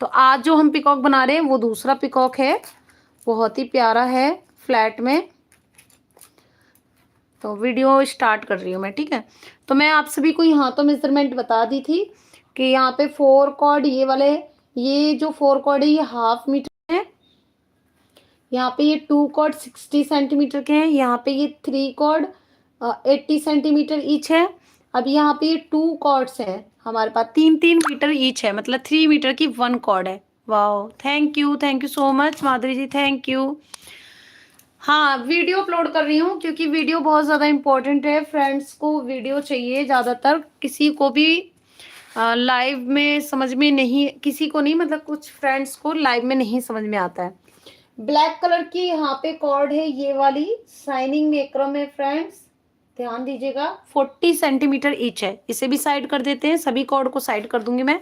तो आज जो हम पिकॉक बना रहे हैं वो दूसरा पिकॉक है, बहुत ही प्यारा है फ्लैट में। तो वीडियो स्टार्ट कर रही हूँ मैं, ठीक है। तो मैं आप सभी को यहाँ तो मेजरमेंट बता दी थी कि यहाँ पे 4 कॉर्ड ये वाले, ये जो 4 कॉर्ड है ये 1/2 मीटर है। यहाँ पे ये 2 कॉर्ड 60 सेंटीमीटर के हैं। यहाँ पे ये 3 कॉर्ड 80 सेंटीमीटर ईच है। अब यहाँ पे ये 2 कॉर्ड्स हैं हमारे पास, 3-3 मीटर ईच है, मतलब 3 मीटर की 1 कॉर्ड है। Wow, thank you so much Madhuri ji, thank you. हाँ, वीडियो अपलोड कर रही हूँ क्योंकि वीडियो बहुत ज़्यादा इम्पोर्टेंट है। फ्रेंड्स को वीडियो चाहिए ज़्यादातर, किसी को भी लाइव में समझ में नहीं, किसी को नहीं, मतलब कुछ फ्रेंड्स को लाइव में नहीं समझ में आता है। ब्लैक कलर की यहाँ पे कॉर्ड है, ये वाली शाइनिंग नेक्रम है फ्रेंड्स, ध्यान दीजिएगा। 40 सेंटीमीटर ईच है। इसे भी साइड कर देते हैं, सभी कॉर्ड को साइड कर दूंगी मैं।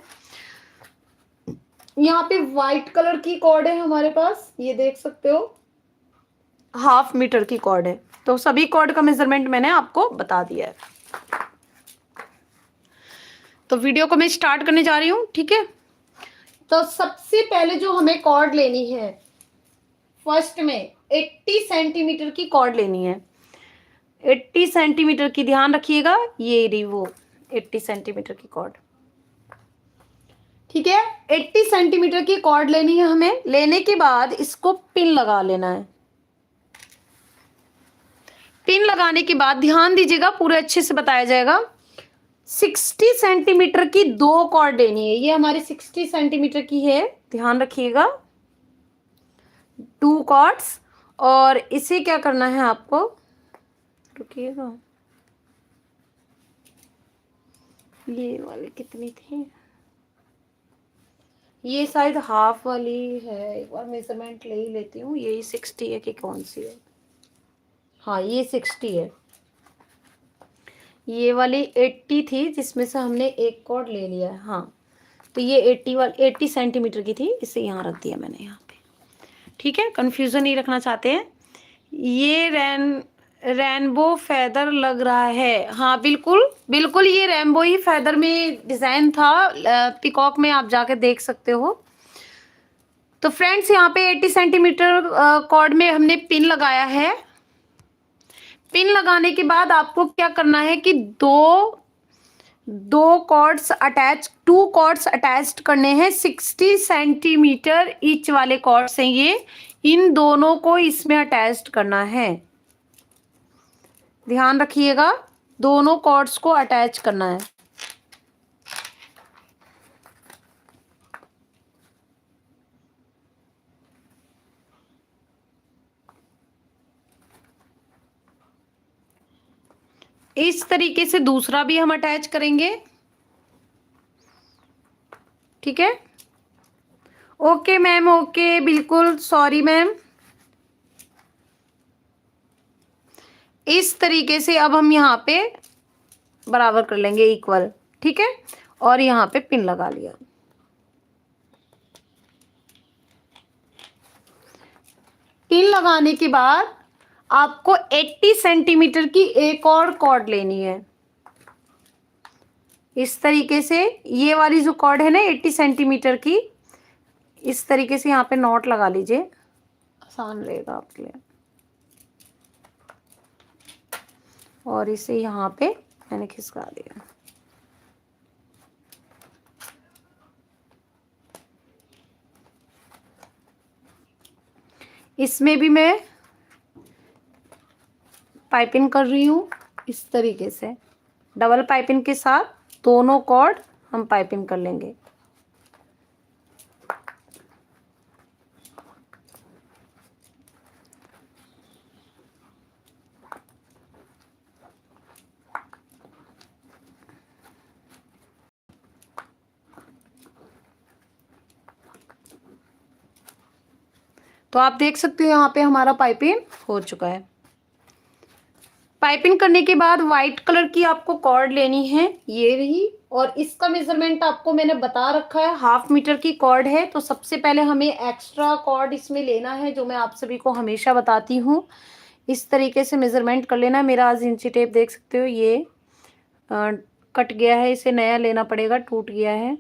यहाँ पे व्हाइट कलर की कॉर्ड है हमारे पास, ये देख सकते हो, 1/2 मीटर की कॉर्ड है। तो सभी कॉर्ड का मेजरमेंट मैंने आपको बता दिया है। तो वीडियो को मैं स्टार्ट करने जा रही हूँ, ठीक है। तो सबसे पहले जो हमें कॉर्ड लेनी है, फर्स्ट में 80 सेंटीमीटर की कॉर्ड लेनी है। 80 सेंटीमीटर की, ध्यान रखिएगा, ये रही वो 80 सेंटीमीटर की कॉर्ड, ठीक है। 80 सेंटीमीटर की कॉर्ड लेनी है हमें। लेने के बाद इसको पिन लगा लेना है। पिन लगाने के बाद ध्यान दीजिएगा, पूरे अच्छे से बताया जाएगा। 60 सेंटीमीटर की 2 कॉर्ड लेनी है। ये हमारी 60 सेंटीमीटर की है, ध्यान रखिएगा, 2 कॉर्ड्स। और इसे क्या करना है आपको, रुकिएगा, ये वाली कितनी थी, ये शायद 1/2 वाली है। एक बार मेजरमेंट ले ही लेती हूँ, यही 60 है कि कौन सी है। हाँ, ये 60 है। ये वाली 80 थी जिसमें से हमने एक कॉर्ड ले लिया है। हाँ, तो ये 80 सेंटीमीटर की थी, इसे यहाँ रख दिया मैंने यहाँ पे, ठीक है। कंफ्यूजन नहीं रखना चाहते हैं। ये रेनबो फेदर लग रहा है। हाँ, बिल्कुल बिल्कुल, ये रेनबो ही फेदर में डिजाइन था। पिकॉक में आप जाके देख सकते हो। तो फ्रेंड्स, यहाँ पे 80 सेंटीमीटर कॉर्ड में हमने पिन लगाया है। पिन लगाने के बाद आपको क्या करना है कि दो कॉर्ड्स अटैच, 2 कॉर्ड्स अटैच करने हैं। 60 सेंटीमीटर ईच वाले कॉर्ड्स हैं ये, इन दोनों को इसमें अटैच करना है। ध्यान रखिएगा, दोनों कॉर्ड्स को अटैच करना है। इस तरीके से दूसरा भी हम अटैच करेंगे, ठीक है। ओके मैम, ओके, बिल्कुल सॉरी मैम। इस तरीके से अब हम यहाँ पे बराबर कर लेंगे, इक्वल, ठीक है। और यहाँ पे पिन लगा लिया। पिन लगाने के बाद आपको 80 सेंटीमीटर की एक और कॉर्ड लेनी है। इस तरीके से ये वाली जो कॉर्ड है ना 80 सेंटीमीटर की, इस तरीके से यहाँ पे नॉट लगा लीजिए, आसान रहेगा आपके लिए। और इसे यहाँ पे मैंने खिसका दिया। इसमें भी मैं पाइपिंग कर रही हूँ इस तरीके से, डबल पाइपिंग के साथ दोनों कॉर्ड हम पाइपिंग कर लेंगे। तो आप देख सकते हो यहाँ पे हमारा पाइपिंग हो चुका है। पाइपिंग करने के बाद व्हाइट कलर की आपको कॉर्ड लेनी है, ये रही। और इसका मेजरमेंट आपको मैंने बता रखा है, 1/2 मीटर की कॉर्ड है। तो सबसे पहले हमें एक्स्ट्रा कॉर्ड इसमें लेना है, जो मैं आप सभी को हमेशा बताती हूँ। इस तरीके से मेजरमेंट कर लेना। मेरा आज इंची टेप देख सकते हो, ये कट गया है, इसे नया लेना पड़ेगा, टूट गया है।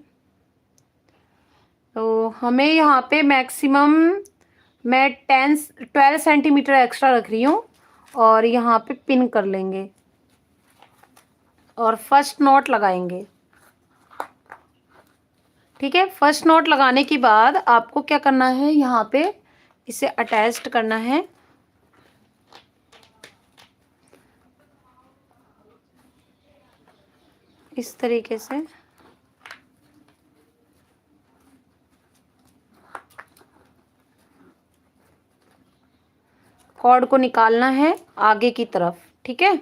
तो हमें यहाँ पे मैक्सिमम मैं 12 सेंटीमीटर एक्स्ट्रा रख रही हूँ और यहाँ पे पिन कर लेंगे और फर्स्ट नॉट लगाएंगे। ठीक है, फर्स्ट नॉट लगाने के बाद आपको क्या करना है, यहाँ पे इसे अटैच्ड करना है। इस तरीके से कॉर्ड को निकालना है आगे की तरफ। ठीक है,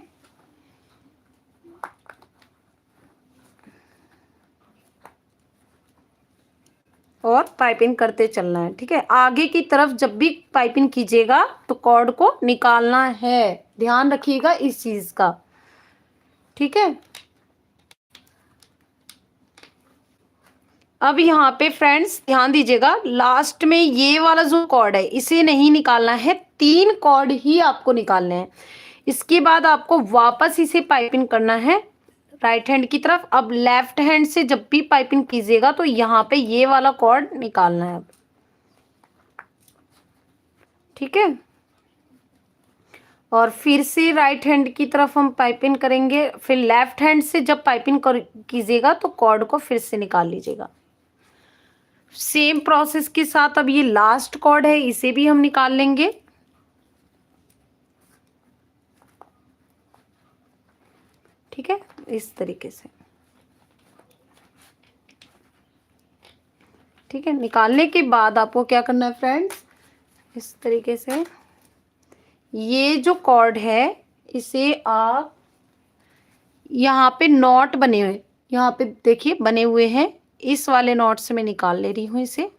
और पाइपिंग करते चलना है। ठीक है, आगे की तरफ जब भी पाइपिंग कीजिएगा तो कॉर्ड को निकालना है, ध्यान रखिएगा इस चीज का। ठीक है, अब यहाँ पे फ्रेंड्स ध्यान दीजिएगा, लास्ट में ये वाला जो कॉर्ड है इसे नहीं निकालना है, 3 कॉर्ड ही आपको निकालने हैं। इसके बाद आपको वापस इसे पाइपिंग करना है राइट हैंड की तरफ। अब लेफ्ट हैंड से जब भी पाइपिंग कीजिएगा तो यहाँ पे ये वाला कॉर्ड निकालना है अब। ठीक है, और फिर से राइट हैंड की तरफ हम पाइपिंग करेंगे, फिर लेफ्ट हैंड से जब पाइपिंग कीजिएगा तो कॉर्ड को फिर से निकाल लीजिएगा। सेम प्रोसेस के साथ अब ये लास्ट कॉर्ड है, इसे भी हम निकाल लेंगे। ठीक है, इस तरीके से। ठीक है, निकालने के बाद आपको क्या करना है फ्रेंड्स, इस तरीके से ये जो कॉर्ड है इसे आप यहाँ पे नॉट बने हुए, यहाँ पे देखिए बने हुए हैं, इस वाले नॉट से मैं निकाल ले रही हूँ इसे।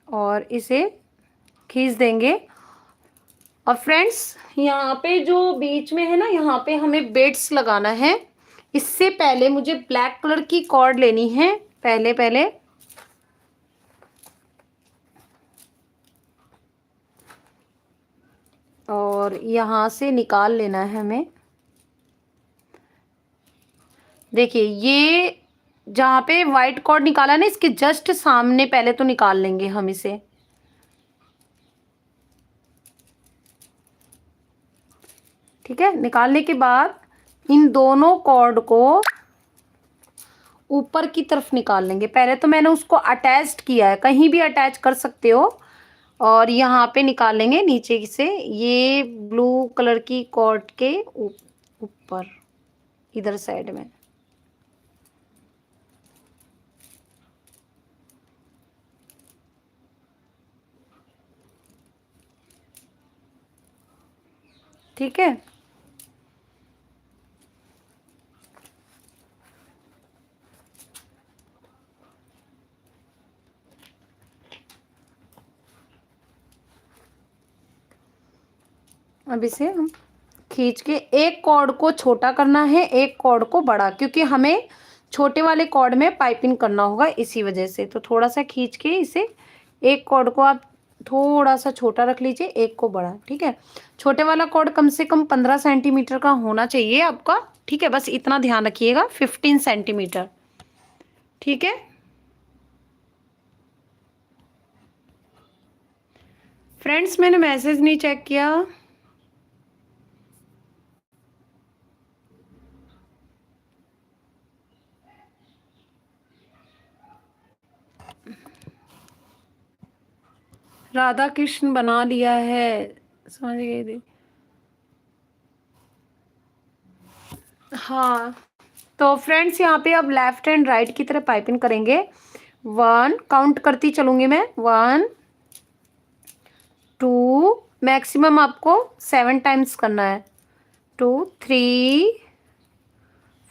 और इसे खींच देंगे। और फ्रेंड्स यहाँ पे जो बीच में है ना, यहाँ पे हमें बेड्स लगाना है। इससे पहले मुझे ब्लैक कलर की कॉर्ड लेनी है पहले और यहाँ से निकाल लेना है हमें। देखिए ये जहाँ पे वाइट कॉर्ड निकाला ना, इसके जस्ट सामने पहले तो निकाल लेंगे हम इसे। ठीक है, निकालने के बाद इन दोनों कॉर्ड को ऊपर की तरफ निकाल लेंगे। पहले तो मैंने उसको अटैच किया है, कहीं भी अटैच कर सकते हो। और यहाँ पे निकाल लेंगे नीचे से, ये ब्लू कलर की कॉर्ड के ऊपर इधर साइड में। ठीक है, अब इसे हम खींच के एक कॉर्ड को छोटा करना है, एक कॉर्ड को बड़ा, क्योंकि हमें छोटे वाले कॉर्ड में पाइपिंग करना होगा इसी वजह से। तो थोड़ा सा खींच के इसे, एक कॉर्ड को आप थोड़ा सा छोटा रख लीजिए, एक को बड़ा। ठीक है, छोटे वाला कॉर्ड कम से कम 15 सेंटीमीटर का होना चाहिए आपका। ठीक है, बस इतना ध्यान रखिएगा, 15 सेंटीमीटर। ठीक है फ्रेंड्स, मैंने मैसेज नहीं चेक किया। राधा कृष्ण बना लिया है, समझ गई थी। हाँ, तो फ्रेंड्स यहाँ पे अब लेफ्ट एंड राइट की तरफ पाइपिंग करेंगे। 1 काउंट करती चलूंगी मैं, 1 2, मैक्सिमम आपको 7 टाइम्स करना है। 2 3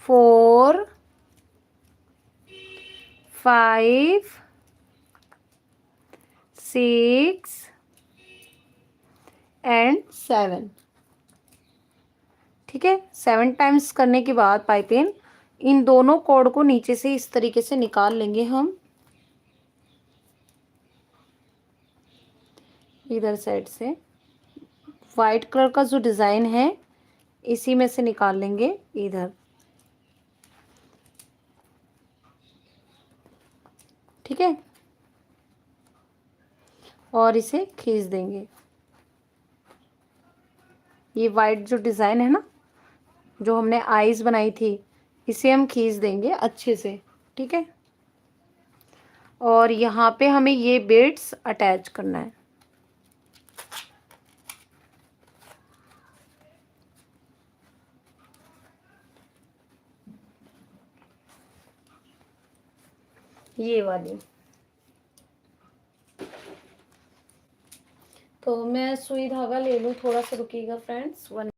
4 5 6 एंड 7। ठीक है, 7 टाइम्स करने के बाद पाइपिंग इन दोनों कॉर्ड को नीचे से इस तरीके से निकाल लेंगे हम। इधर साइड से वाइट कलर का जो डिज़ाइन है इसी में से निकाल लेंगे इधर, ठीक है, और इसे खींच देंगे। ये वाइट जो डिज़ाइन है ना, जो हमने आईज बनाई थी, इसे हम खींच देंगे अच्छे से, ठीक है। और यहाँ पे हमें ये बीड्स अटैच करना है। ये वाली, तो मैं सुई धागा ले लूँ, थोड़ा सा रुकिएगा फ्रेंड्स। वन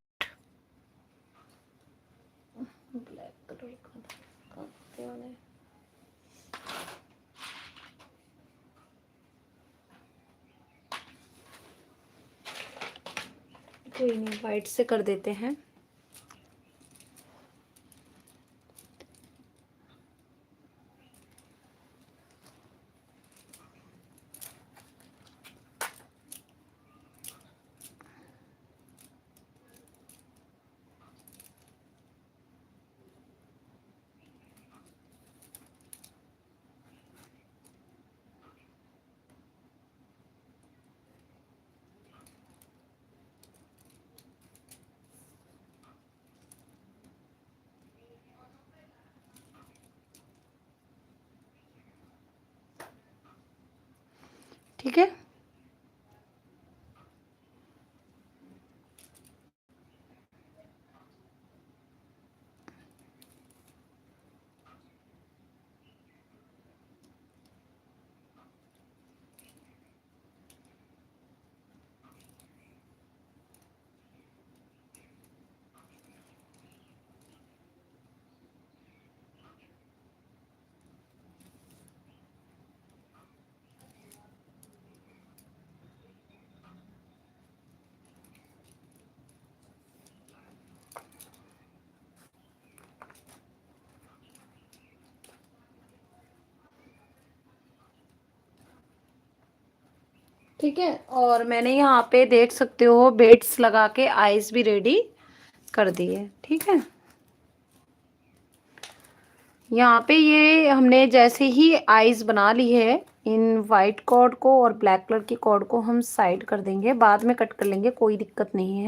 ब्लैक कलर का धागा है। कोई नहीं, वाइट से कर देते हैं। ठीक है, ठीक है। और मैंने यहाँ पे देख सकते हो बेड्स लगा के आईज भी रेडी कर दी है, ठीक है। यहाँ पे ये हमने जैसे ही आईज बना ली है, इन वाइट कॉर्ड को और ब्लैक कलर की कॉर्ड को हम साइड कर देंगे, बाद में कट कर लेंगे, कोई दिक्कत नहीं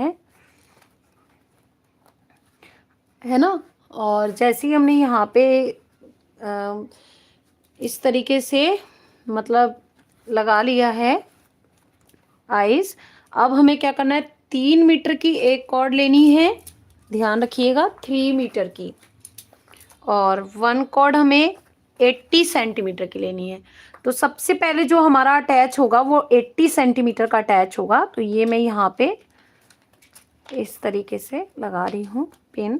है ना। और जैसे ही हमने यहाँ पे इस तरीके से मतलब लगा लिया है आइस, अब हमें क्या करना है, 3 मीटर की एक कॉर्ड लेनी है, ध्यान रखिएगा 3 मीटर की, और 1 कॉर्ड हमें 80 सेंटीमीटर की लेनी है। तो सबसे पहले जो हमारा अटैच होगा वो 80 सेंटीमीटर का अटैच होगा। तो ये मैं यहाँ पे इस तरीके से लगा रही हूँ पिन।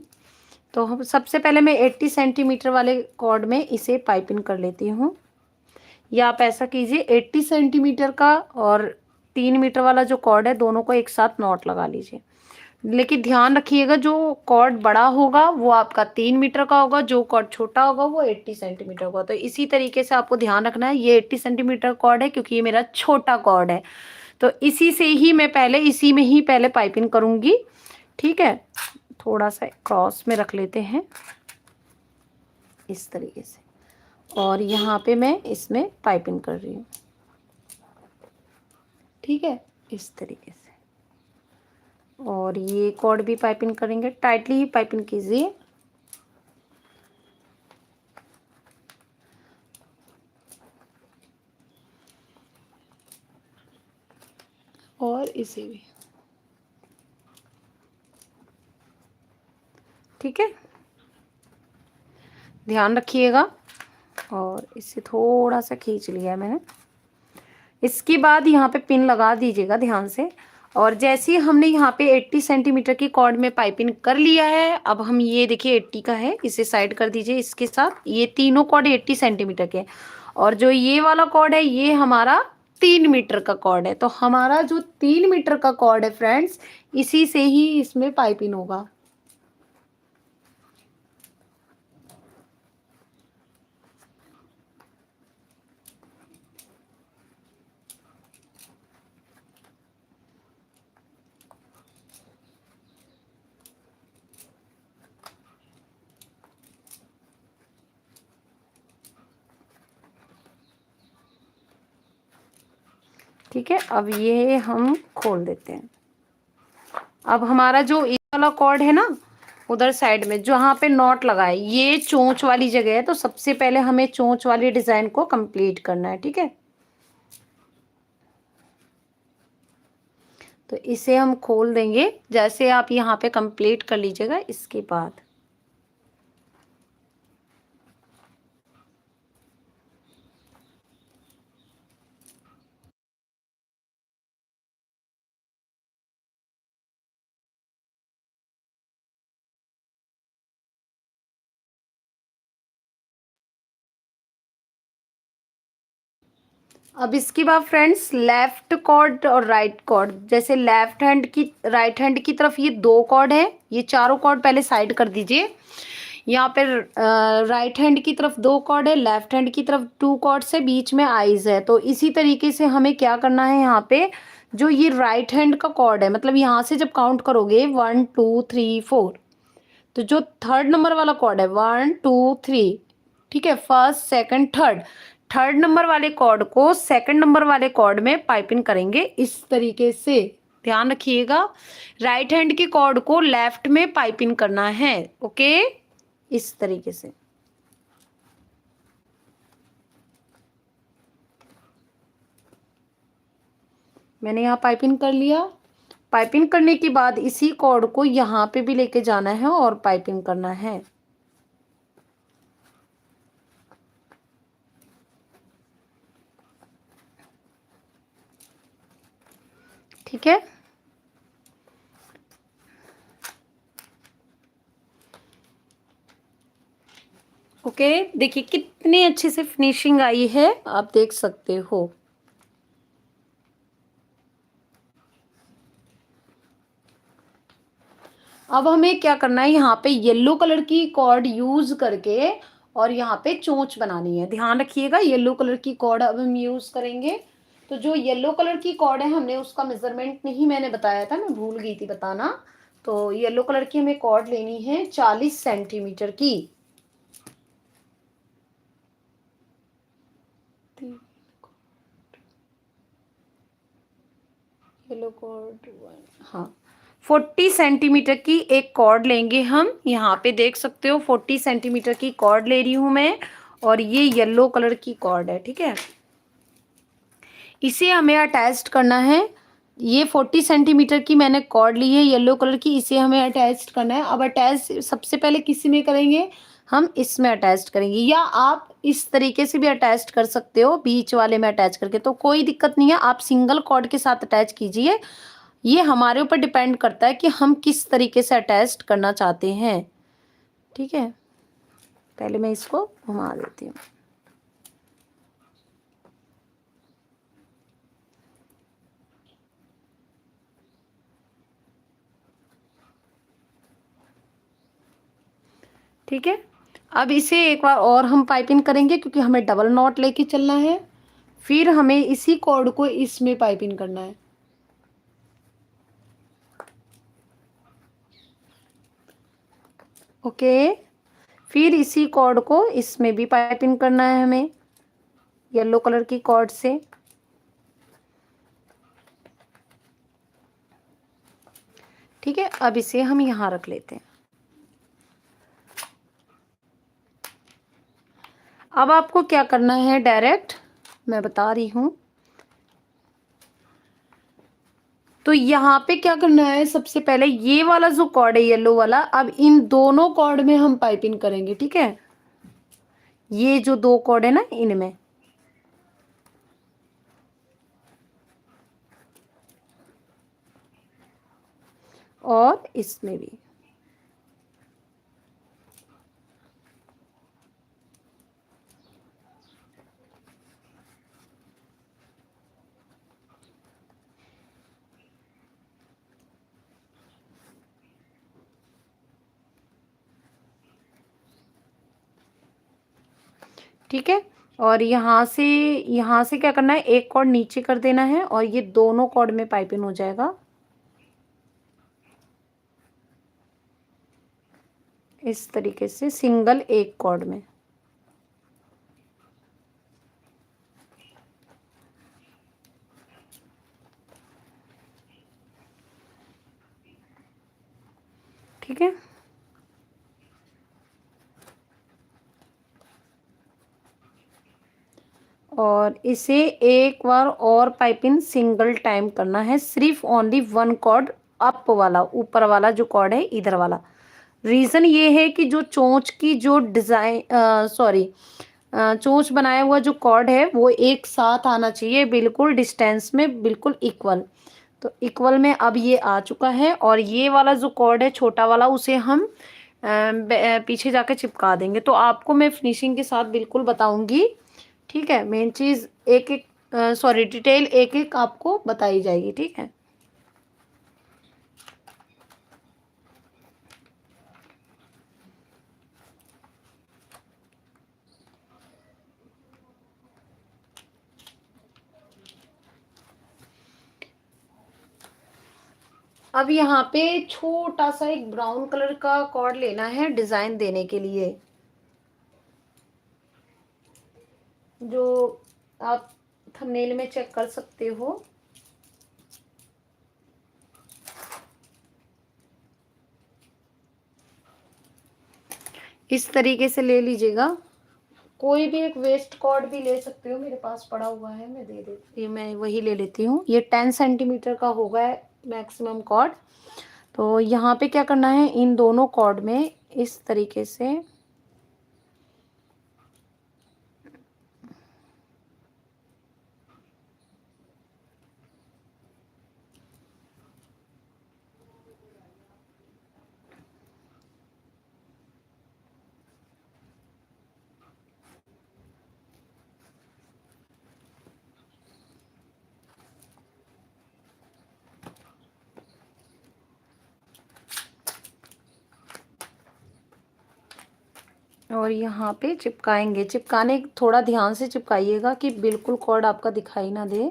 तो हम सबसे पहले मैं 80 सेंटीमीटर वाले कॉर्ड में इसे पाइपिंग कर लेती हूँ, या आप ऐसा कीजिए 80 सेंटीमीटर का और 3 मीटर वाला जो कॉर्ड है दोनों को एक साथ नॉट लगा लीजिए। लेकिन ध्यान रखिएगा जो कॉर्ड बड़ा होगा वो आपका 3 मीटर का होगा, जो कॉर्ड छोटा होगा वो 80 सेंटीमीटर होगा। तो इसी तरीके से आपको ध्यान रखना है। ये 80 सेंटीमीटर कॉर्ड है क्योंकि ये मेरा छोटा कॉर्ड है, तो इसी से ही मैं पहले इसी में ही पहले पाइपिंग करूंगी, ठीक है। थोड़ा सा क्रॉस में रख लेते हैं इस तरीके से, और यहाँ पे मैं इसमें पाइपिंग कर रही हूँ, ठीक है, इस तरीके से। और ये कॉर्ड भी पाइपिंग करेंगे, टाइटली ही पाइपिंग कीजिए। और इसे भी, ठीक है, ध्यान रखिएगा। और इसे थोड़ा सा खींच लिया है मैंने। इसके बाद यहाँ पे पिन लगा दीजिएगा ध्यान से। और जैसे ही हमने यहाँ पे 80 सेंटीमीटर की कॉर्ड में पाइपिंग कर लिया है, अब हम ये देखिए 80 का है, इसे साइड कर दीजिए इसके साथ। ये तीनों कॉर्ड 80 सेंटीमीटर के, और जो ये वाला कॉर्ड है ये हमारा 3 मीटर का कॉर्ड है। तो हमारा जो 3 मीटर का कॉर्ड है फ्रेंड्स, इसी से ही इसमें पाइपिंग होगा। ठीक है, अब ये हम खोल देते हैं। अब हमारा जो ये वाला कॉर्ड है ना, उधर साइड में जहाँ पे नॉट लगा है, ये चोंच वाली जगह है, तो सबसे पहले हमें चोंच वाली डिजाइन को कंप्लीट करना है। ठीक है, तो इसे हम खोल देंगे। जैसे आप यहाँ पे कंप्लीट कर लीजिएगा, इसके बाद अब इसके बाद फ्रेंड्स, लेफ्ट कॉर्ड और राइट कॉर्ड, जैसे लेफ्ट हैंड की राइट हैंड की तरफ ये 2 कॉर्ड है, ये चारों कॉर्ड पहले साइड कर दीजिए। यहाँ पे राइट हैंड की तरफ 2 कॉर्ड है, लेफ्ट हैंड की तरफ 2 कॉर्ड से बीच में आइज है। तो इसी तरीके से हमें क्या करना है, यहाँ पे जो ये राइट हैंड का कॉर्ड है, मतलब यहाँ से जब काउंट करोगे 1 2 3 4, तो जो थर्ड नंबर वाला कॉर्ड है 1 2 3, ठीक है, first second third, third number वाले कॉर्ड को सेकंड नंबर वाले कॉर्ड में पाइपिंग करेंगे इस तरीके से। ध्यान रखिएगा, राइट हैंड की कॉर्ड को लेफ्ट में पाइपिंग करना है। ओके, इस तरीके से। मैंने यहाँ पाइपिंग कर लिया। पाइपिंग करने के बाद इसी कॉर्ड को यहाँ पे भी लेके जाना है और पाइपिंग करना है। ठीक है, ओके, देखिए कितनी अच्छे से फिनिशिंग आई है, आप देख सकते हो। अब हमें क्या करना है, यहाँ पे येलो कलर की कॉर्ड यूज करके और यहाँ पे चोंच बनानी है। ध्यान रखिएगा, येलो कलर की कॉर्ड अब हम यूज करेंगे। तो जो येलो कलर की कॉर्ड है, हमने उसका मेजरमेंट नहीं मैंने बताया था, मैं भूल गई थी बताना। तो येलो कलर की हमें कॉर्ड लेनी है 40 सेंटीमीटर की। येलो कॉर्ड, हाँ, 40 सेंटीमीटर की एक कॉर्ड लेंगे हम। यहाँ पे देख सकते हो 40 सेंटीमीटर की कॉर्ड ले रही हूँ मैं, और ये येलो कलर की कॉर्ड है। ठीक है, इसे हमें अटैच करना है। ये 40 सेंटीमीटर की मैंने कॉर्ड ली है येलो कलर की, इसे हमें अटैच करना है। अब अटैच सबसे पहले किस में करेंगे, हम इसमें अटैच करेंगे, या आप इस तरीके से भी अटैच कर सकते हो, बीच वाले में अटैच करके, तो कोई दिक्कत नहीं है। आप सिंगल कॉर्ड के साथ अटैच कीजिए, ये हमारे ऊपर डिपेंड करता है कि हम किस तरीके से अटैच करना चाहते हैं। ठीक है, पहले मैं इसको घुमा देती हूँ। ठीक है, अब इसे एक बार और हम पाइपिंग करेंगे, क्योंकि हमें डबल नॉट लेके चलना है। फिर हमें इसी कॉर्ड को इसमें पाइपिंग करना है। ओके, फिर इसी कॉर्ड को इसमें भी पाइपिंग करना है हमें, येलो कलर की कॉर्ड से। ठीक है, अब इसे हम यहाँ रख लेते हैं। अब आपको क्या करना है, डायरेक्ट मैं बता रही हूँ। तो यहाँ पे क्या करना है, सबसे पहले ये वाला जो कॉर्ड है येलो वाला, अब इन दोनों कॉर्ड में हम पाइपिंग करेंगे। ठीक है, ये जो 2 कॉर्ड है ना, इनमें, और इसमें भी। ठीक है, और यहाँ से क्या करना है, एक कॉर्ड नीचे कर देना है, और ये दोनों कॉर्ड में पाइपिंग हो जाएगा इस तरीके से, सिंगल एक कॉर्ड में। ठीक है। और इसे एक बार और पाइपिंग सिंगल टाइम करना है, सिर्फ ओनली वन कॉर्ड अप वाला, ऊपर वाला जो कॉर्ड है इधर वाला। रीजन ये है कि जो चोंच की जो डिजाइन, सॉरी, चोंच बनाया हुआ जो कॉर्ड है वो एक साथ आना चाहिए, बिल्कुल डिस्टेंस में बिल्कुल इक्वल। तो इक्वल में अब ये आ चुका है, और ये वाला जो कॉर्ड है छोटा वाला उसे हम पीछे जाके चिपका देंगे। तो आपको मैं फिनिशिंग के साथ बिल्कुल बताऊंगी, ठीक है। मेन चीज एक एक, सॉरी, डिटेल एक एक आपको बताई जाएगी, ठीक है। अब यहाँ पे छोटा सा एक ब्राउन कलर का कॉर्ड लेना है डिजाइन देने के लिए, जो आप थंबनेल में चेक कर सकते हो। इस तरीके से ले लीजिएगा। कोई भी एक वेस्ट कॉर्ड भी ले सकते हो, मेरे पास पड़ा हुआ है, मैं दे देती, मैं वही ले लेती हूँ। ये 10 सेंटीमीटर का होगा मैक्सिमम कॉर्ड। तो यहाँ पे क्या करना है, इन दोनों कॉर्ड में इस तरीके से और यहाँ पे चिपकाएंगे। चिपकाने थोड़ा ध्यान से चिपकाइएगा कि बिल्कुल कॉर्ड आपका दिखाई ना दे।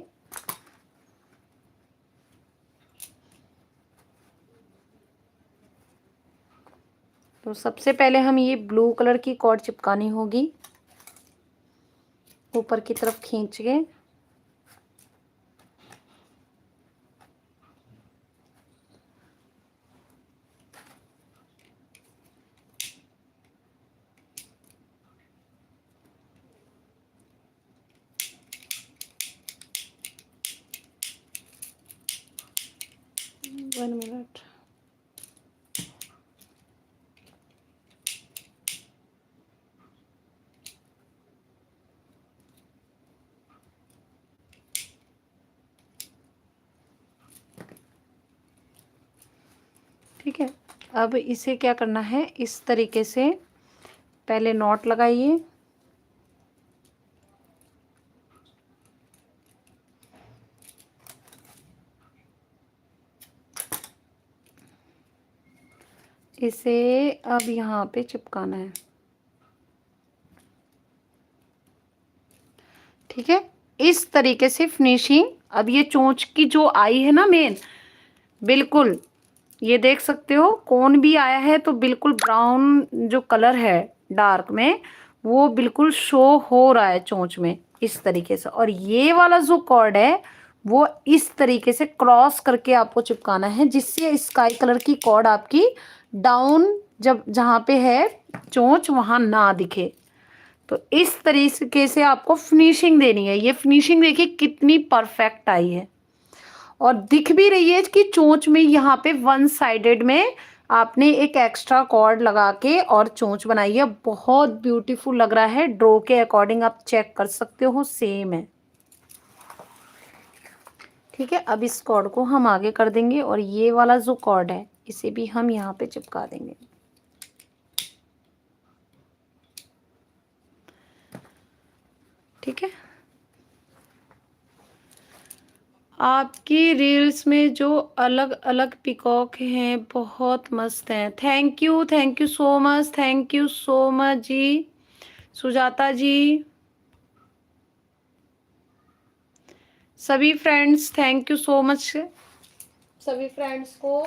तो सबसे पहले हम ये ब्लू कलर की कॉर्ड चिपकानी होगी, ऊपर की तरफ खींच के। One minute. ठीक है। अब इसे क्या करना है, इस तरीके से पहले नॉट लगाइए। इसे अब यहाँ पे चिपकाना है, ठीक है। इस तरीके से फिनिशिंग। अब ये चोंच की जो आई है ना मेन, बिल्कुल ये देख सकते हो कौन भी आया है, तो बिल्कुल ब्राउन जो कलर है डार्क में, वो बिल्कुल शो हो रहा है चोंच में इस तरीके से। और ये वाला जो कॉर्ड है वो इस तरीके से क्रॉस करके आपको चिपकाना है, जिससे स्काई कलर की कॉर्ड आपकी डाउन जब जहाँ पे है चोंच वहां ना दिखे। तो इस तरीके से आपको फिनिशिंग देनी है। ये फिनिशिंग देखिए कितनी परफेक्ट आई है, और दिख भी रही है कि चोंच में यहाँ पे वन साइडेड में आपने एक एक्स्ट्रा कॉर्ड लगा के और चोंच बनाई है। बहुत ब्यूटीफुल लग रहा है, ड्रॉ के अकॉर्डिंग आप चेक कर सकते हो, सेम है। ठीक है। अब इस कॉर्ड को हम आगे कर देंगे, और ये वाला जो कॉर्ड है इसे भी हम यहाँ पे चिपका देंगे। ठीक है। आपकी रील्स में जो अलग अलग पिकॉक हैं बहुत मस्त हैं। Thank you so much, thank you so much जी, सुजाता जी। सभी friends thank you so much, सभी फ्रेंड्स को।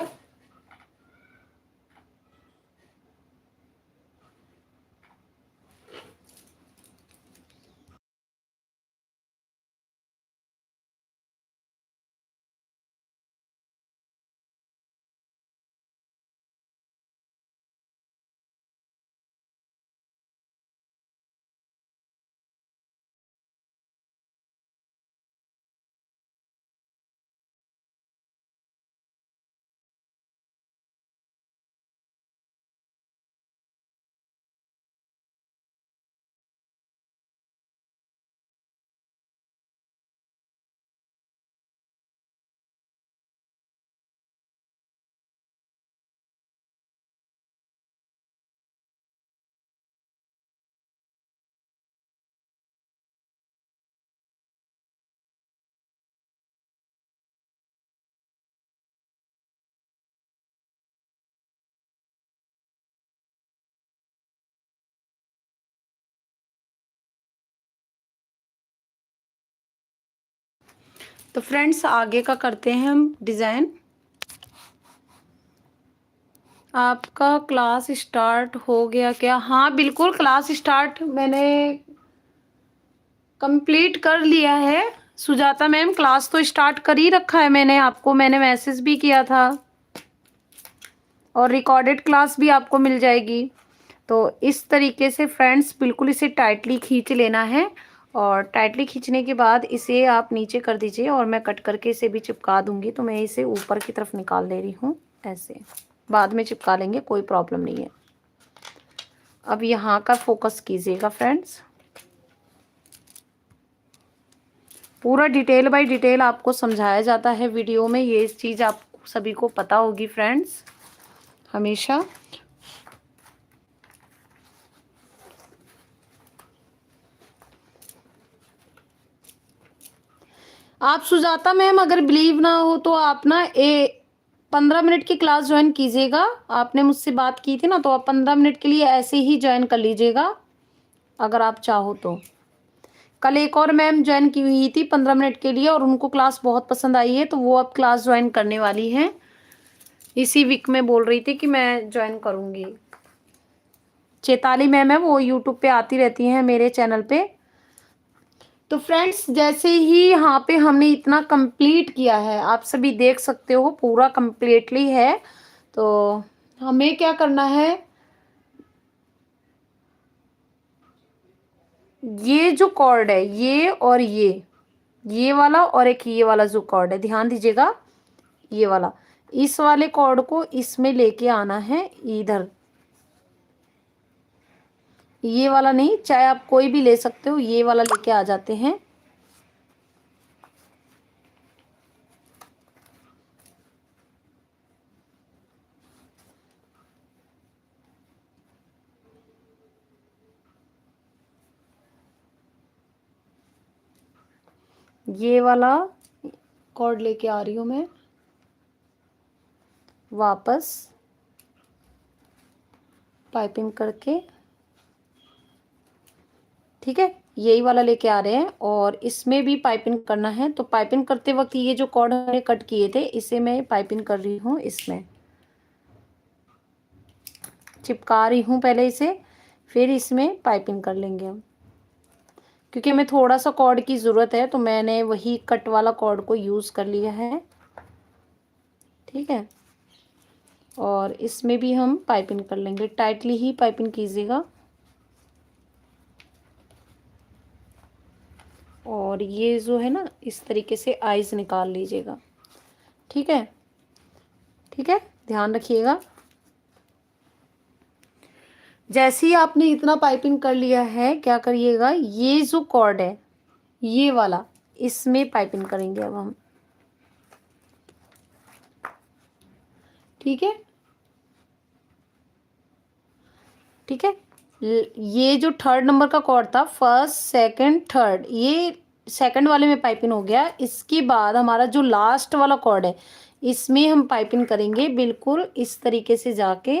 तो फ्रेंड्स आगे का करते हैं हम डिज़ाइन। आपका क्लास स्टार्ट हो गया क्या? हाँ बिल्कुल, क्लास स्टार्ट मैंने कंप्लीट कर लिया है। सुजाता मैम, क्लास तो स्टार्ट कर ही रखा है मैंने, आपको मैंने मैसेज भी किया था और रिकॉर्डेड क्लास भी आपको मिल जाएगी। तो इस तरीके से फ्रेंड्स बिल्कुल इसे टाइटली खींच लेना है और टाइटली खींचने के बाद इसे आप नीचे कर दीजिए और मैं कट करके इसे भी चिपका दूंगी। तो मैं इसे ऊपर की तरफ निकाल ले रही हूँ ऐसे, बाद में चिपका लेंगे, कोई प्रॉब्लम नहीं है। अब यहाँ का फोकस कीजिएगा फ्रेंड्स, पूरा डिटेल बाय डिटेल आपको समझाया जाता है वीडियो में, ये चीज़ आप सभी को पता होगी फ्रेंड्स हमेशा। आप सुजाता मैम अगर बिलीव ना हो तो आप ना 15 मिनट की क्लास ज्वाइन कीजिएगा। आपने मुझसे बात की थी ना, तो आप 15 मिनट के लिए ऐसे ही ज्वाइन कर लीजिएगा अगर आप चाहो तो। कल एक और मैम ज्वाइन की हुई थी 15 मिनट के लिए और उनको क्लास बहुत पसंद आई है, तो वो अब क्लास ज्वाइन करने वाली हैं। इसी वीक में बोल रही थी कि मैं ज्वाइन करूँगी। चेताली मैम है, वो यूट्यूब पे आती रहती हैं मेरे चैनल पे। तो फ्रेंड्स जैसे ही यहाँ पे हमने इतना कंप्लीट किया है, आप सभी देख सकते हो पूरा कंप्लीटली है। तो हमें क्या करना है, ये जो कॉर्ड है ये और ये वाला और एक ये वाला जो कॉर्ड है, ध्यान दीजिएगा, ये वाला, इस वाले कॉर्ड को इसमें लेके आना है इधर। ये वाला नहीं, चाहे आप कोई भी ले सकते हो, ये वाला लेके आ जाते हैं। ये वाला कॉर्ड लेके आ रही हूँ मैं वापस, पाइपिंग करके, ठीक है, यही वाला लेके आ रहे हैं और इसमें भी पाइपिंग करना है। तो पाइपिंग करते वक्त ये जो कॉर्ड हमने कट किए थे इसे मैं पाइपिंग कर रही हूँ, इसमें चिपका रही हूँ पहले इसे, फिर इसमें पाइपिंग कर लेंगे हम। क्योंकि हमें थोड़ा सा कॉर्ड की ज़रूरत है तो मैंने वही कट वाला कॉर्ड को यूज़ कर लिया है, ठीक है। और इसमें भी हम पाइपिंग कर लेंगे, टाइटली ही पाइपिंग कीजिएगा। और ये जो है ना, इस तरीके से आइज़ निकाल लीजिएगा, ठीक है, ठीक है, ध्यान रखिएगा। जैसे ही आपने इतना पाइपिंग कर लिया है, क्या करिएगा, ये जो कॉर्ड है ये वाला, इसमें पाइपिंग करेंगे अब हम, ठीक है, ठीक है। ये जो 3rd नंबर का कॉर्ड था, फर्स्ट सेकंड थर्ड, ये सेकंड वाले में पाइपिंग हो गया। इसके बाद हमारा जो लास्ट वाला कॉर्ड है इसमें हम पाइपिंग करेंगे बिल्कुल इस तरीके से जाके,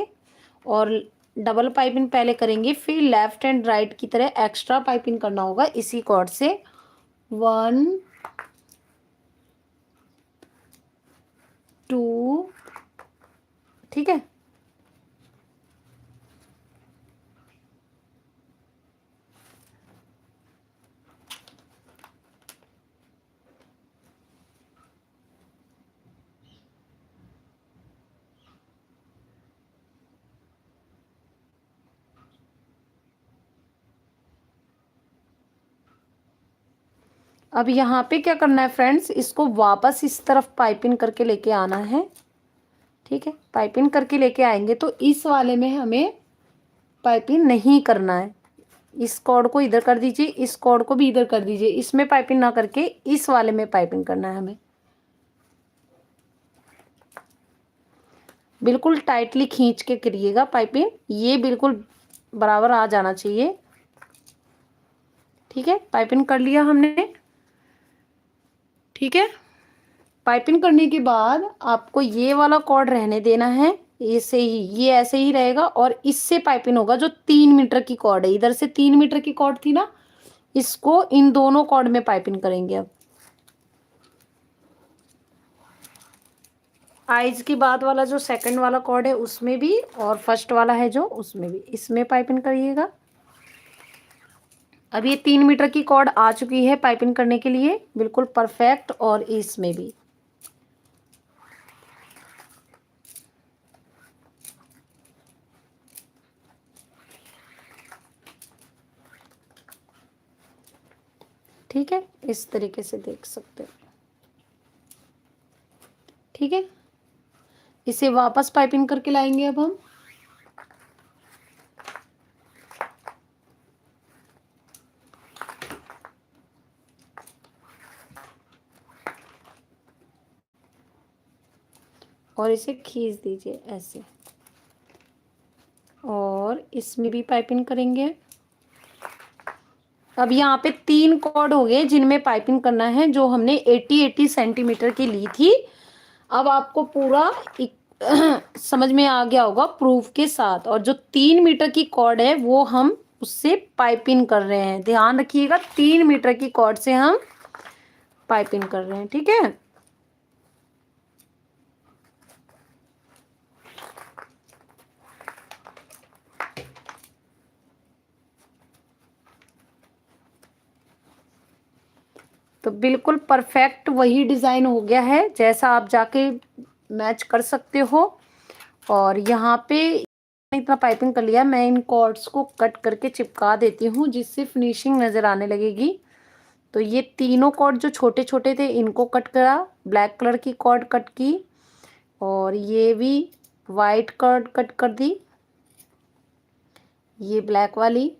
और डबल पाइपिंग पहले करेंगे, फिर लेफ्ट एंड राइट की तरह एक्स्ट्रा पाइपिंग करना होगा इसी कॉर्ड से। 1 2, ठीक है। अब यहाँ पे क्या करना है फ्रेंड्स, इसको वापस इस तरफ पाइपिंग करके लेके आना है, ठीक है। पाइपिंग करके लेके आएंगे तो इस वाले में हमें पाइपिंग नहीं करना है। इस कॉर्ड को इधर कर दीजिए, इस कॉर्ड को भी इधर कर दीजिए, इसमें पाइपिंग ना करके इस वाले में पाइपिंग करना है हमें। बिल्कुल टाइटली खींच के करिएगा पाइपिंग, ये बिल्कुल बराबर आ जाना चाहिए, ठीक है। पाइपिंग कर लिया हमने, ठीक है। पाइपिंग करने के बाद आपको ये वाला कॉर्ड रहने देना है, ऐसे ही, ये ऐसे ही रहेगा और इससे पाइपिंग होगा जो 3 मीटर की कॉर्ड है, इधर से 3 मीटर की कॉर्ड थी ना, इसको इन दोनों कॉर्ड में पाइपिंग करेंगे अब। आइज के बाद वाला जो सेकंड वाला कॉर्ड है उसमें भी, और फर्स्ट वाला है जो उसमें भी, इसमें पाइपिंग करिएगा। अब ये 3 मीटर की कॉर्ड आ चुकी है पाइपिंग करने के लिए, बिल्कुल परफेक्ट। और इसमें भी ठीक है, इस तरीके से देख सकते हो। ठीक है, इसे वापस पाइपिंग करके लाएंगे अब हम। और इसे खींच दीजिए ऐसे, और इसमें भी पाइपिंग करेंगे। अब यहाँ पे 3 कॉर्ड हो गए जिनमें पाइपिंग करना है, जो हमने 80 सेंटीमीटर की ली थी। अब आपको पूरा समझ में आ गया होगा प्रूफ के साथ। और जो 3 मीटर की कॉर्ड है वो हम उससे पाइपिंग कर रहे हैं। ध्यान रखिएगा, 3 मीटर की कॉर्ड से हम पाइपिंग कर रहे हैं। ठीक है, तो बिल्कुल परफेक्ट वही डिज़ाइन हो गया है जैसा आप जाके मैच कर सकते हो। और यहाँ पे इतना पाइपिंग कर लिया, मैं इन कॉर्ड्स को कट करके चिपका देती हूँ जिससे फिनिशिंग नज़र आने लगेगी। तो ये तीनों कॉर्ड जो छोटे छोटे थे इनको कट करा, ब्लैक कलर की कॉर्ड कट की, और ये भी वाइट कॉर्ड कट कर दी, ये ब्लैक वाली,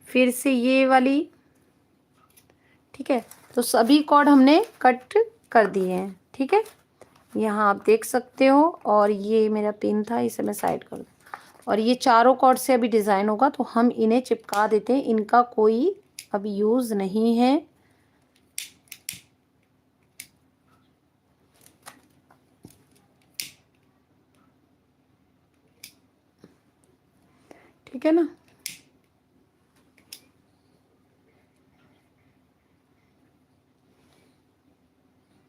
फिर से ये वाली। ठीक है, तो सभी कॉर्ड हमने कट कर दिए हैं। ठीक है, यहाँ आप देख सकते हो। और ये मेरा पिन था, इसे मैं साइड कर दूँ। और ये चारों कॉर्ड से अभी डिज़ाइन होगा तो हम इन्हें चिपका देते हैं, इनका कोई अभी यूज़ नहीं है। ठीक है ना।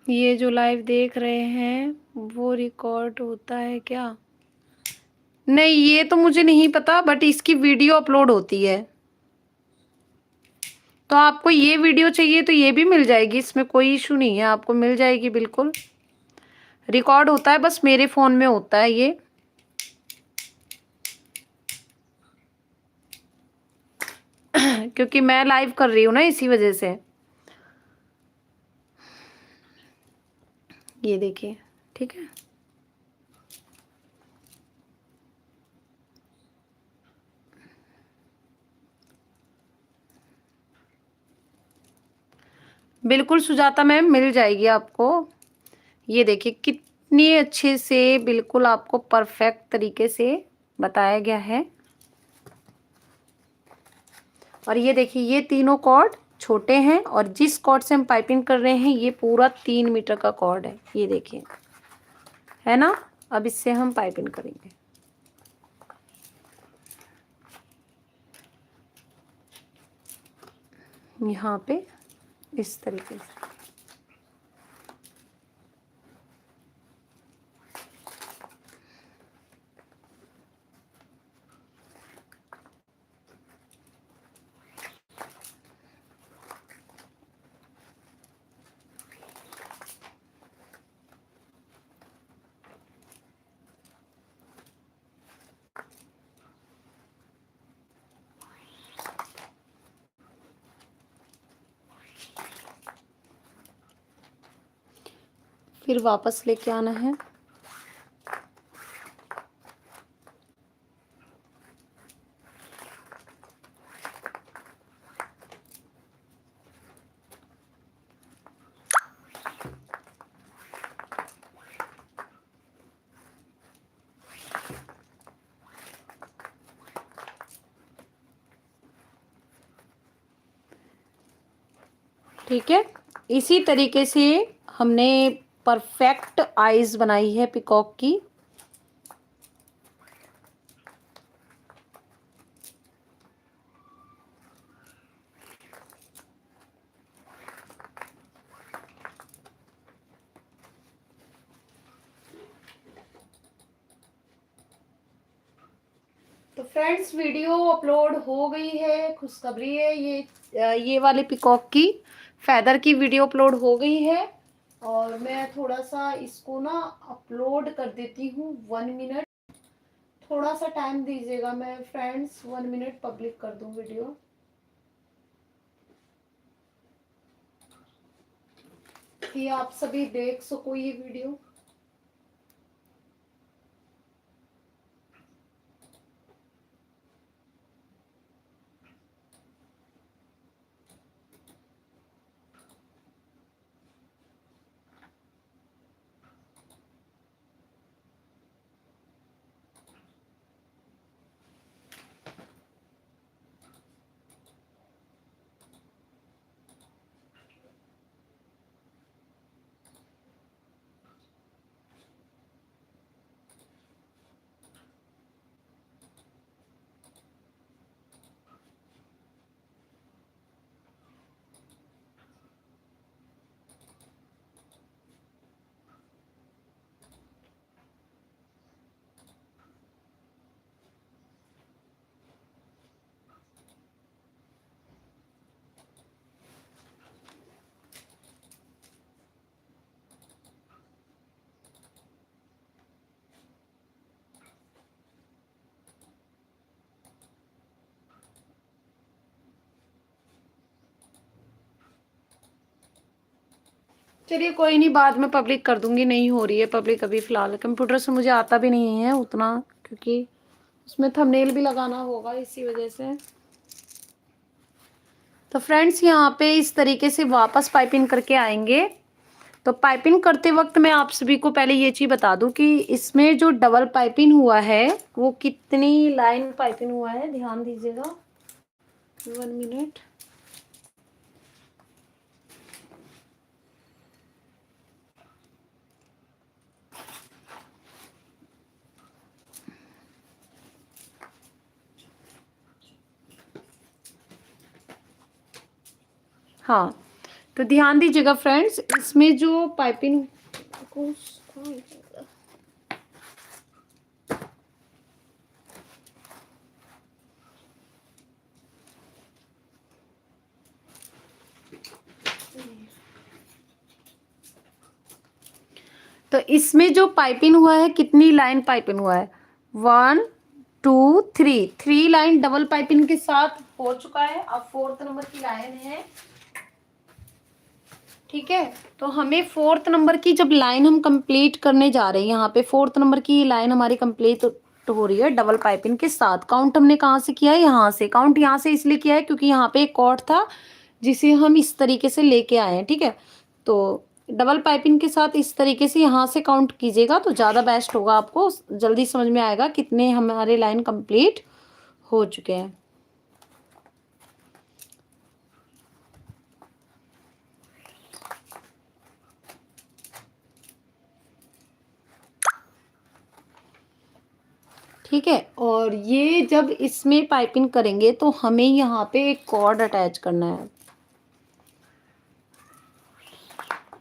ये जो लाइव देख रहे हैं वो रिकॉर्ड होता है क्या? नहीं, ये तो मुझे नहीं पता, बट इसकी वीडियो अपलोड होती है। तो आपको ये वीडियो चाहिए तो ये भी मिल जाएगी, इसमें कोई इशू नहीं है, आपको मिल जाएगी बिल्कुल। रिकॉर्ड होता है, बस मेरे फ़ोन में होता है ये। क्योंकि मैं लाइव कर रही हूँ ना, इसी वजह से। ये देखिए, ठीक है। बिल्कुल सुजाता मैम, मिल जाएगी आपको। ये देखिए कितनी अच्छे से बिल्कुल आपको परफेक्ट तरीके से बताया गया है। और ये देखिए, ये तीनों कॉर्ड छोटे हैं और जिस कॉर्ड से हम पाइपिंग कर रहे हैं ये पूरा 3 मीटर का कॉर्ड है। ये देखिए, है ना। अब इससे हम पाइपिंग करेंगे। यहाँ पे इस तरीके से। फिर वापस लेके आना है। ठीक है, इसी तरीके से हमने परफेक्ट आईज बनाई है पिकॉक की। तो फ्रेंड्स वीडियो अपलोड हो गई है, खुशखबरी है ये वाले पिकॉक की फैदर की वीडियो अपलोड हो गई है। और मैं थोड़ा सा इसको ना अपलोड कर देती हूँ 1 मिनट, थोड़ा सा टाइम दीजिएगा, मैं फ्रेंड्स 1 मिनट पब्लिक कर दूँ वीडियो। कि आप सभी देख सको ये वीडियो। चलिए कोई नहीं, बाद में पब्लिक कर दूंगी, नहीं हो रही है पब्लिक अभी फिलहाल, कंप्यूटर से मुझे आता भी नहीं है उतना, क्योंकि उसमें थंबनेल भी लगाना होगा इसी वजह से। तो फ्रेंड्स यहाँ पे इस तरीके से वापस पाइपिंग करके आएंगे। तो पाइपिंग करते वक्त मैं आप सभी को पहले ये चीज बता दूं कि इसमें जो डबल पाइपिंग हुआ है वो कितनी लाइन पाइपिंग हुआ है, ध्यान दीजिएगा 1 मिनट। हाँ, तो ध्यान दीजिएगा फ्रेंड्स, इसमें जो पाइपिंग को तो इसमें जो पाइपिंग हुआ है, कितनी लाइन पाइपिंग हुआ है, 1 2 3, 3 लाइन डबल पाइपिंग के साथ हो चुका है। अब 4th नंबर की लाइन है, ठीक है। तो हमें 4th नंबर की जब लाइन हम कंप्लीट करने जा रहे हैं, यहाँ पे 4th नंबर की लाइन हमारी कंप्लीट हो रही है डबल पाइपिंग के साथ। काउंट हमने कहाँ से किया है, यहाँ से। काउंट यहाँ से इसलिए किया है क्योंकि यहाँ पे एक कॉर्ड था जिसे हम इस तरीके से लेके आए हैं, ठीक है। तो डबल पाइपिंग के साथ इस तरीके से यहाँ से काउंट कीजिएगा तो ज़्यादा बेस्ट होगा, आपको जल्दी समझ में आएगा कितने हमारे लाइन कंप्लीट हो चुके हैं। ठीक है, और ये जब इसमें पाइपिंग करेंगे तो हमें यहाँ पे एक कॉर्ड अटैच करना है।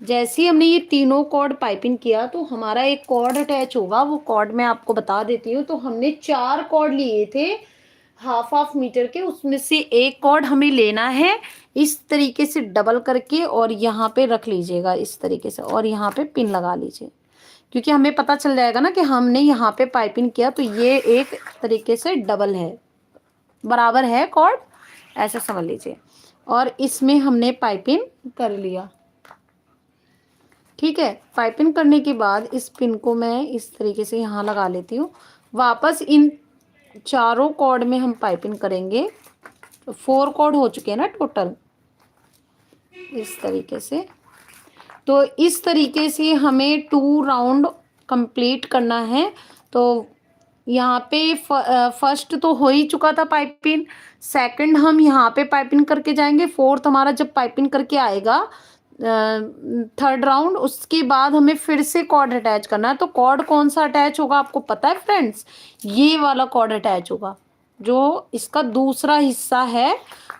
जैसे ही हमने ये तीनों कॉर्ड पाइपिंग किया तो हमारा एक कॉर्ड अटैच होगा, वो कॉर्ड मैं आपको बता देती हूँ। तो हमने 4 कॉर्ड लिए थे हाफ मीटर के, उसमें से एक कॉर्ड हमें लेना है इस तरीके से डबल करके, और यहाँ पे रख लीजिएगा इस तरीके से, और यहाँ पे पिन लगा लीजिए, क्योंकि हमें पता चल जाएगा ना कि हमने यहाँ पे पाइपिंग किया तो ये एक तरीके से डबल है, बराबर है कॉर्ड, ऐसा समझ लीजिए। और इसमें हमने पाइपिंग कर लिया, ठीक है। पाइपिंग करने के बाद इस पिन को मैं इस तरीके से यहाँ लगा लेती हूँ। वापस इन चारों कॉर्ड में हम पाइपिंग करेंगे। तो 4 कॉर्ड हो चुके हैं ना टोटल, इस तरीके से। तो इस तरीके से हमें 2 राउंड कंप्लीट करना है। तो यहाँ पे फर्स्ट तो हो ही चुका था पाइपिंग, सेकंड हम यहाँ पे पाइपिंग करके जाएंगे, 4th हमारा जब पाइपिंग करके आएगा 3rd राउंड, उसके बाद हमें फिर से कॉर्ड अटैच करना है। तो कॉर्ड कौन सा अटैच होगा आपको पता है फ्रेंड्स, ये वाला कॉर्ड अटैच होगा जो इसका दूसरा हिस्सा है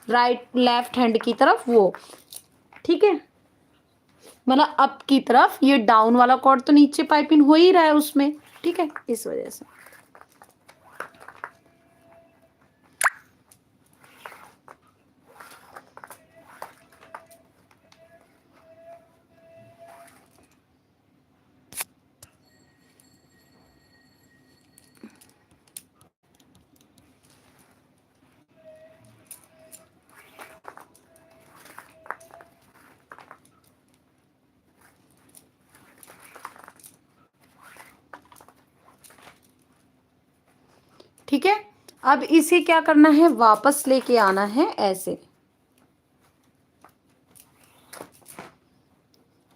राइट लेफ्ट हैंड की तरफ, वो, ठीक है। मतलब अप की तरफ, ये डाउन वाला कॉर्ड तो नीचे पाइपिंग हो ही रहा है उसमें, ठीक है, इस वजह से। ठीक है। अब इसे क्या करना है, वापस लेके आना है ऐसे,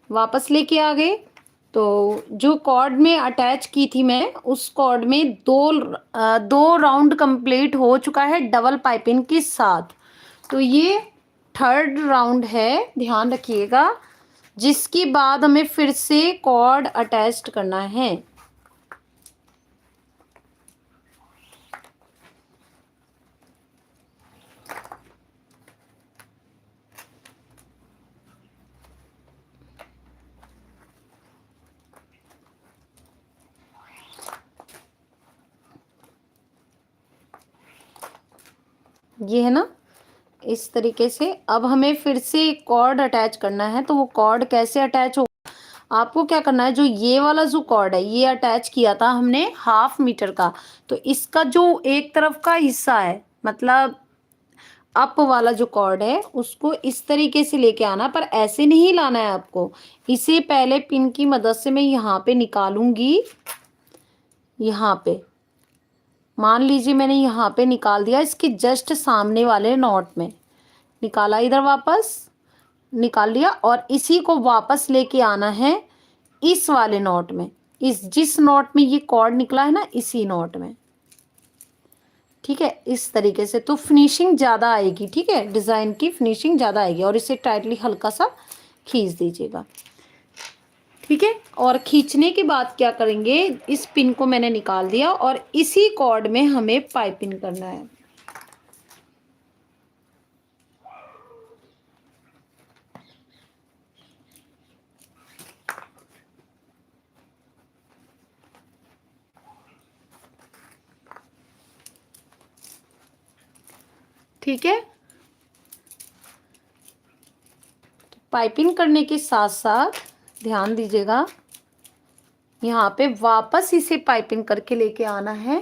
वापस लेके आ गए। तो जो कॉर्ड में अटैच की थी मैं, उस कॉर्ड में दो राउंड कंप्लीट हो चुका है डबल पाइपिंग के साथ। तो ये थर्ड राउंड है, ध्यान रखिएगा, जिसके बाद हमें फिर से कॉर्ड अटैच करना है। ये है ना, इस तरीके से। अब हमें फिर से कॉर्ड अटैच करना है। तो वो कॉर्ड कैसे अटैच हो, आपको क्या करना है, जो ये वाला जो कॉर्ड है ये अटैच किया था हमने 1/2 मीटर का। तो इसका जो एक तरफ का हिस्सा है, मतलब अप वाला जो कॉर्ड है, उसको इस तरीके से लेके आना, पर ऐसे नहीं लाना है आपको। इसे पहले पिन की मदद से मैं यहाँ पे निकालूंगी। यहाँ पे मान लीजिए मैंने यहाँ पे निकाल दिया, इसके जस्ट सामने वाले नॉट में निकाला, इधर वापस निकाल लिया, और इसी को वापस लेके आना है इस वाले नॉट में, इस जिस नॉट में ये कॉर्ड निकला है ना, इसी नॉट में। ठीक है, इस तरीके से तो फिनिशिंग ज़्यादा आएगी। ठीक है, डिज़ाइन की फिनिशिंग ज़्यादा आएगी। और इसे टाइटली हल्का सा खींच दीजिएगा। ठीक है, और खींचने के बाद क्या करेंगे, इस पिन को मैंने निकाल दिया और इसी कॉर्ड में हमें पाइपिंग करना है। ठीक है, तो पाइपिंग करने के साथ साथ ध्यान दीजिएगा, यहाँ पे वापस इसे पाइपिंग करके लेके आना है।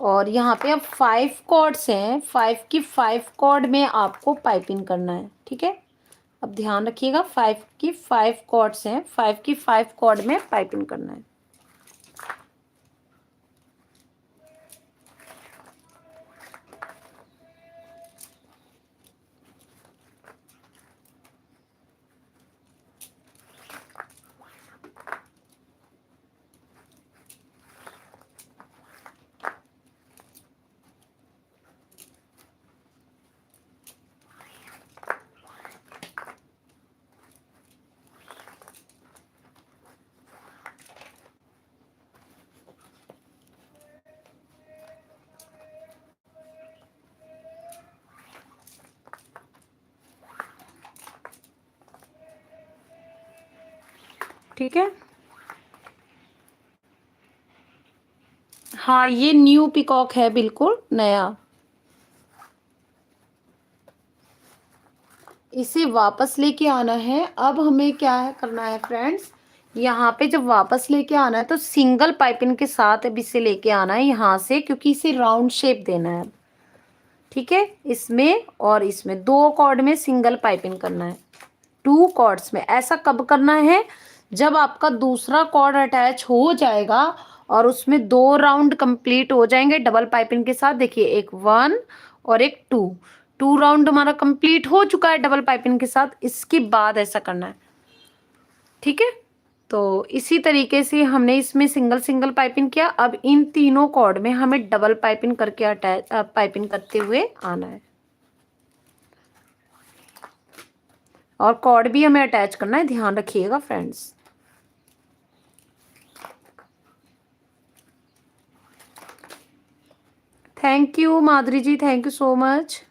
और यहाँ पे अब 5 कॉर्ड्स हैं, 5 की 5 कॉर्ड में आपको पाइपिंग करना है। ठीक है, अब ध्यान रखिएगा, 5 की 5 कॉर्ड्स हैं, 5 की 5 कॉर्ड में पाइपिंग करना है। ठीक है, हाँ ये न्यू पिकॉक है, बिल्कुल नया। इसे वापस लेके आना है। अब हमें क्या है करना है फ्रेंड्स, यहाँ पे जब वापस लेके आना है तो सिंगल पाइपिंग के साथ अब इसे लेके आना है यहाँ से, क्योंकि इसे राउंड शेप देना है। ठीक है, इसमें और इसमें 2 कॉर्ड में सिंगल पाइपिंग करना है, 2 कॉर्ड्स में। ऐसा कब करना है, जब आपका दूसरा कॉर्ड अटैच हो जाएगा और उसमें 2 राउंड कंप्लीट हो जाएंगे डबल पाइपिंग के साथ। देखिए, एक 1 और एक 2 राउंड हमारा कंप्लीट हो चुका है डबल पाइपिंग के साथ। इसके बाद ऐसा करना है। ठीक है, तो इसी तरीके से हमने इसमें सिंगल सिंगल पाइपिंग किया। अब इन तीनों कॉर्ड में हमें डबल पाइपिंग करके अटैच पाइपिंग करते हुए आना है, और कॉर्ड भी हमें अटैच करना है, ध्यान रखिएगा friends. Thank you Madhuri ji, thank you so much.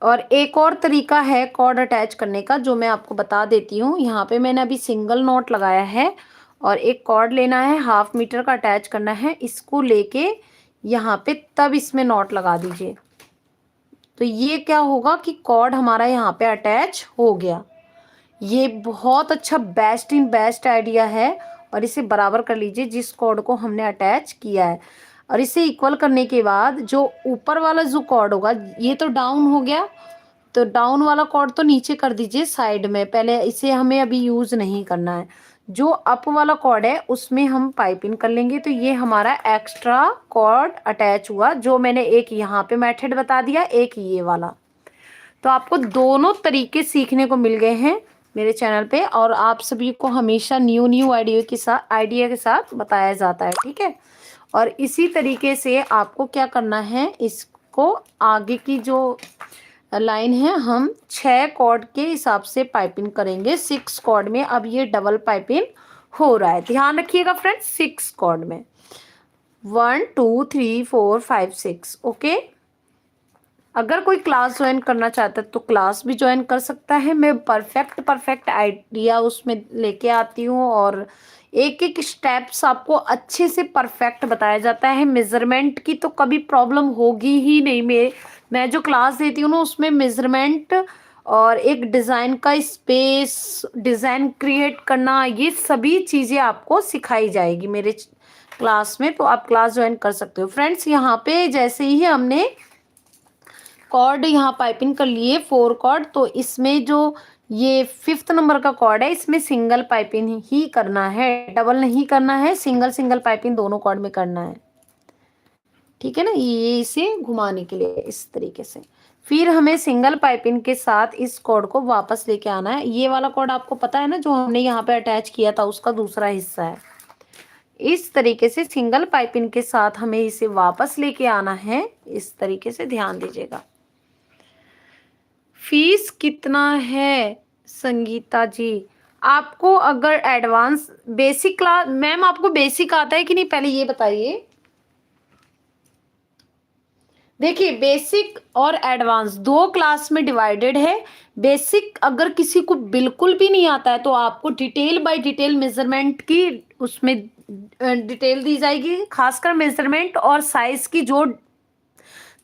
और एक और तरीका है कॉर्ड अटैच करने का, जो मैं आपको बता देती हूँ। यहाँ पे मैंने अभी सिंगल नॉट लगाया है, और एक कॉर्ड लेना है 1/2 मीटर का अटैच करना है। इसको लेके यहाँ पे तब इसमें नॉट लगा दीजिए। तो ये क्या होगा कि कॉर्ड हमारा यहाँ पे अटैच हो गया। ये बहुत अच्छा बेस्ट इन बेस्ट आइडिया है। और इसे बराबर कर लीजिए जिस कॉर्ड को हमने अटैच किया है, और इसे इक्वल करने के बाद जो ऊपर वाला जो कॉर्ड होगा, ये तो डाउन हो गया, तो डाउन वाला कॉर्ड तो नीचे कर दीजिए साइड में। पहले इसे हमें अभी यूज़ नहीं करना है। जो अप वाला कॉर्ड है उसमें हम पाइपिंग कर लेंगे। तो ये हमारा एक्स्ट्रा कॉर्ड अटैच हुआ, जो मैंने एक यहाँ पे मेथड बता दिया, एक ये वाला। तो आपको दोनों तरीके सीखने को मिल गए हैं मेरे चैनल पे, और आप सभी को हमेशा न्यू न्यू आइडिया के साथ बताया जाता है, ठीक है। और इसी तरीके से आपको क्या करना है, इसको आगे की जो लाइन है हम 6 कॉर्ड के हिसाब से पाइपिंग करेंगे। 6 कॉर्ड में अब ये डबल पाइपिंग हो रहा है, ध्यान रखिएगा फ्रेंड्स। 6 कॉर्ड में 1 2 3 4 5 6। ओके, अगर कोई क्लास ज्वाइन करना चाहता है तो क्लास भी ज्वाइन कर सकता है। मैं परफेक्ट आइडिया उसमें लेके आती हूँ, और एक एक स्टेप्स आपको अच्छे से परफेक्ट बताया जाता है। मेजरमेंट की तो कभी प्रॉब्लम होगी ही नहीं। मैं जो क्लास देती हूँ ना, उसमें मेजरमेंट और एक डिज़ाइन का स्पेस, डिज़ाइन क्रिएट करना, ये सभी चीज़ें आपको सिखाई जाएगी मेरे क्लास में। तो आप क्लास ज्वाइन कर सकते हो फ्रेंड्स। यहाँ पे जैसे ही हमने कॉर्ड यहाँ पाइपिंग कर लिए 4 कॉर्ड, तो इसमें जो ये 5th नंबर का कॉर्ड है, इसमें सिंगल पाइपिंग ही करना है, डबल नहीं करना है। सिंगल पाइपिंग दोनों कॉर्ड में करना है, ठीक है ना। ये इसे घुमाने के लिए इस तरीके से, फिर हमें सिंगल पाइपिंग के साथ इस कॉर्ड को वापस लेके आना है। ये वाला कॉर्ड आपको पता है ना, जो हमने यहाँ पे अटैच किया था, उसका दूसरा हिस्सा है। इस तरीके से सिंगल पाइपिंग के साथ हमें इसे वापस लेके आना है, इस तरीके से ध्यान दीजिएगा। फीस कितना है संगीता जी? आपको अगर एडवांस बेसिक क्लास, मैम आपको बेसिक आता है कि नहीं, पहले ये बताइए। देखिए, बेसिक और एडवांस 2 क्लास में डिवाइडेड है। बेसिक अगर किसी को बिल्कुल भी नहीं आता है तो आपको डिटेल बाय डिटेल मेजरमेंट की उसमें डिटेल दी जाएगी। खासकर मेजरमेंट और साइज की जो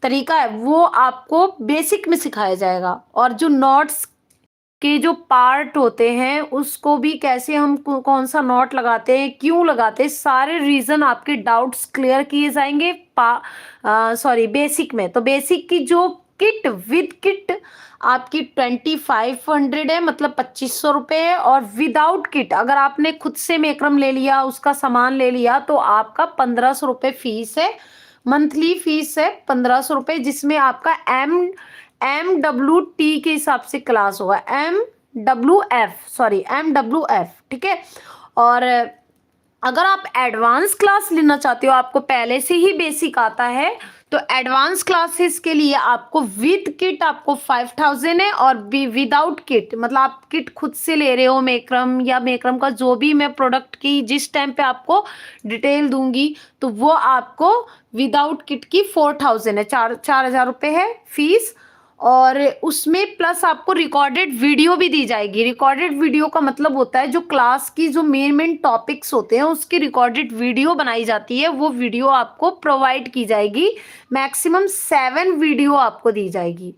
तरीका है वो आपको बेसिक में सिखाया जाएगा। और जो नॉट्स के जो पार्ट होते हैं उसको भी कैसे हम कौन सा नॉट लगाते हैं, क्यों लगाते हैं, सारे रीजन आपके डाउट्स क्लियर किए जाएंगे बेसिक में। तो बेसिक की जो किट विद किट आपकी 2500 है, मतलब 2500 रुपये है। और विदाउट किट अगर आपने खुद से मेकरम ले लिया, उसका सामान ले लिया, तो आपका 1500 रुपये फीस है। मंथली फीस है 1500 रुपये, जिसमें आपका MWT के हिसाब से क्लास होगा, MWF, ठीक है। और अगर आप एडवांस क्लास लेना चाहते हो, आपको पहले से ही बेसिक आता है, तो एडवांस क्लासेस के लिए आपको विद किट आपको 5000 है, और विदाउट किट मतलब आप किट खुद से ले रहे हो मेकरम या मेकरम का जो भी मैं प्रोडक्ट की जिस टाइम पे आपको डिटेल दूंगी, तो वो आपको विदाउट किट की 4000 है, 4000 रुपये है फीस। और उसमें प्लस आपको रिकॉर्डेड वीडियो भी दी जाएगी। रिकॉर्डेड वीडियो का मतलब होता है जो क्लास की जो मेन टॉपिक्स होते हैं उसकी रिकॉर्डेड वीडियो बनाई जाती है, वो वीडियो आपको प्रोवाइड की जाएगी। मैक्सिमम 7 वीडियो आपको दी जाएगी।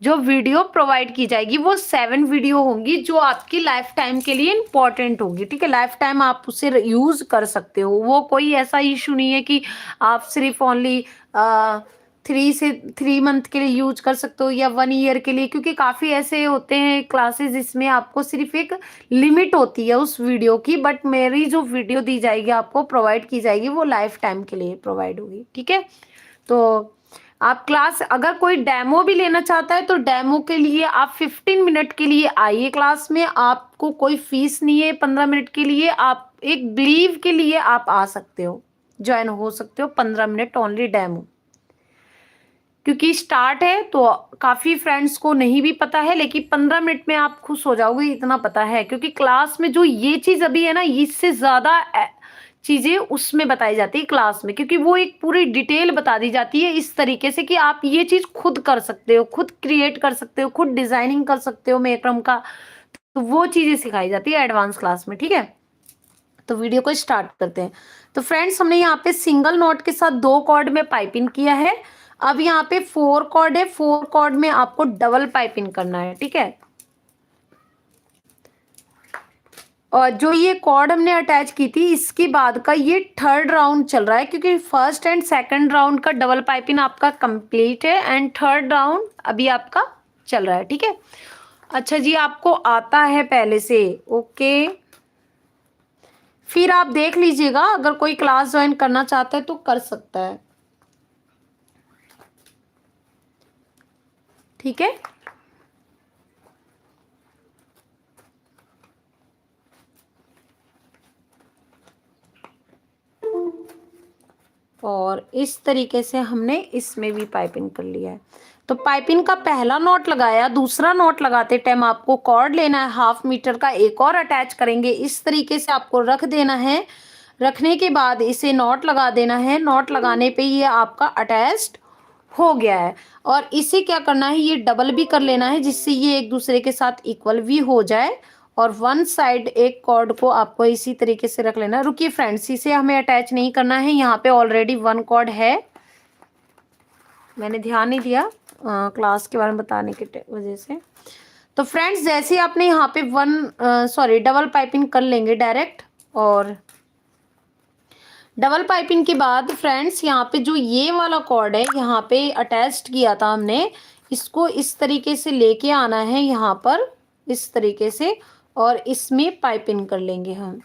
जो वीडियो प्रोवाइड की जाएगी वो 7 वीडियो होंगी, जो आपकी लाइफ टाइम के लिए इंपॉर्टेंट होंगी, ठीक है। लाइफ टाइम आप उसे यूज कर सकते हो, वो कोई ऐसा इशू नहीं है कि आप सिर्फ ओनली 3 मंथ के लिए यूज कर सकते हो या 1 ईयर के लिए, क्योंकि काफ़ी ऐसे होते हैं क्लासेस जिसमें आपको सिर्फ एक लिमिट होती है उस वीडियो की। बट मेरी जो वीडियो दी जाएगी आपको प्रोवाइड की जाएगी वो लाइफ टाइम के लिए प्रोवाइड होगी, ठीक है। तो आप क्लास अगर कोई डेमो भी लेना चाहता है तो डेमो के लिए आप 15 मिनट के लिए आइए क्लास में, आपको कोई फीस नहीं है। 15 मिनट के लिए आप एक बिलीव के लिए आप आ सकते हो, ज्वाइन हो सकते हो। 15 मिनट ओनली डेमो, क्योंकि स्टार्ट है तो काफ़ी फ्रेंड्स को नहीं भी पता है, लेकिन 15 मिनट में आप खुश हो जाओगे, इतना पता है। क्योंकि क्लास में जो ये चीज़ अभी है ना, इससे ज़्यादा चीज़ें उसमें बताई जाती है क्लास में, क्योंकि वो एक पूरी डिटेल बता दी जाती है इस तरीके से कि आप ये चीज़ खुद कर सकते हो, खुद क्रिएट कर सकते हो, खुद डिज़ाइनिंग कर सकते हो मेकरम का। तो वो चीज़ें सिखाई जाती है एडवांस क्लास में, ठीक है। तो वीडियो को स्टार्ट करते हैं। तो फ्रेंड्स, हमने यहाँ पे सिंगल नॉट के साथ 2 कॉर्ड में पाइपिंग किया है। अब यहाँ पे 4 कॉर्ड है, 4 कॉर्ड में आपको डबल पाइपिंग करना है, ठीक है। और जो ये कॉर्ड हमने अटैच की थी, इसके बाद का ये 3rd राउंड चल रहा है, क्योंकि 1st एंड 2nd राउंड का डबल पाइपिंग आपका कंप्लीट है, एंड 3rd राउंड अभी आपका चल रहा है, ठीक है। अच्छा जी, आपको आता है पहले से, ओके। फिर आप देख लीजिएगा, अगर कोई क्लास ज्वाइन करना चाहता है तो कर सकता है। ठीक है, और इस तरीके से हमने इसमें भी पाइपिंग कर लिया है। तो पाइपिंग का पहला नॉट लगाया, दूसरा नॉट लगाते टाइम आपको कॉर्ड लेना है, 1/2 मीटर का एक और अटैच करेंगे। इस तरीके से आपको रख देना है। रखने के बाद इसे नॉट लगा देना है। नॉट लगाने पे ये आपका अटैच्ड हो गया है। और इसे क्या करना है, ये डबल भी कर लेना है, जिससे ये एक दूसरे के साथ इक्वल भी हो जाए। और वन साइड एक कॉर्ड को आपको इसी तरीके से रख लेना। रुकिए फ्रेंड्स, इसे हमें अटैच नहीं करना है, यहाँ पे ऑलरेडी वन कॉर्ड है, मैंने ध्यान नहीं दिया क्लास के बारे में बताने की वजह से। तो फ्रेंड्स, जैसे ही आपने यहाँ पे डबल पाइपिंग कर लेंगे डायरेक्ट। और डबल पाइपिंग के बाद फ्रेंड्स, यहाँ पे जो ये वाला कॉर्ड है, यहाँ पे अटैच्ड किया था हमने, इसको इस तरीके से लेके आना है यहाँ पर, इस तरीके से, और इसमें पाइपिंग कर लेंगे हम।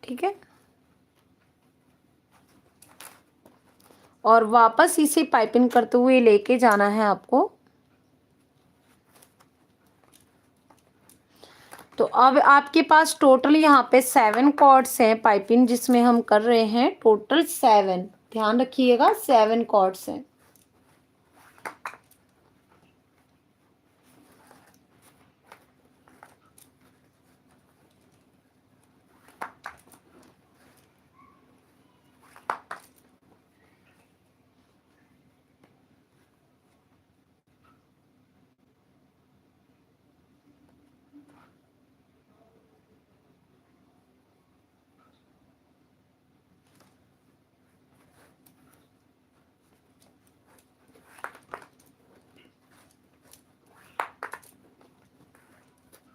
ठीक है, और वापस इसे पाइपिंग करते हुए लेके जाना है आपको। तो अब आपके पास टोटल यहाँ पे 7 कॉर्ड्स हैं पाइपिंग, जिसमें हम कर रहे हैं टोटल 7। ध्यान रखिएगा, 7 कॉर्ड्स हैं।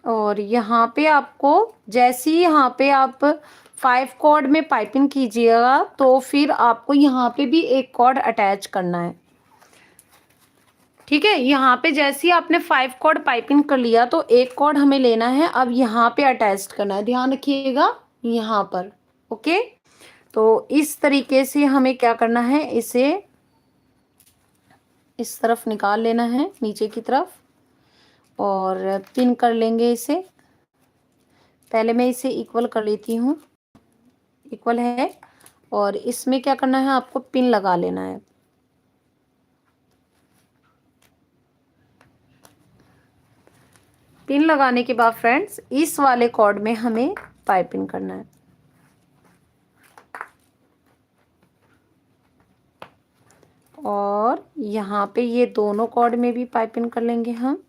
और यहाँ पे आपको, जैसे ही यहाँ पे आप 5 कॉर्ड में पाइपिंग कीजिएगा, तो फिर आपको यहाँ पे भी एक कॉर्ड अटैच करना है। ठीक है, यहाँ पे जैसे ही आपने 5 कॉर्ड पाइपिंग कर लिया, तो एक कॉर्ड हमें लेना है, अब यहाँ पे अटैच करना है। ध्यान रखिएगा यहाँ पर। ओके, तो इस तरीके से हमें क्या करना है, इसे इस तरफ निकाल लेना है नीचे की तरफ, और पिन कर लेंगे इसे। पहले मैं इसे इक्वल कर लेती हूँ, इक्वल है। और इसमें क्या करना है, आपको पिन लगा लेना है। पिन लगाने के बाद फ्रेंड्स, इस वाले कॉर्ड में हमें पाइपिंग करना है। और यहाँ पे ये दोनों कॉर्ड में भी पाइपिंग कर लेंगे हम।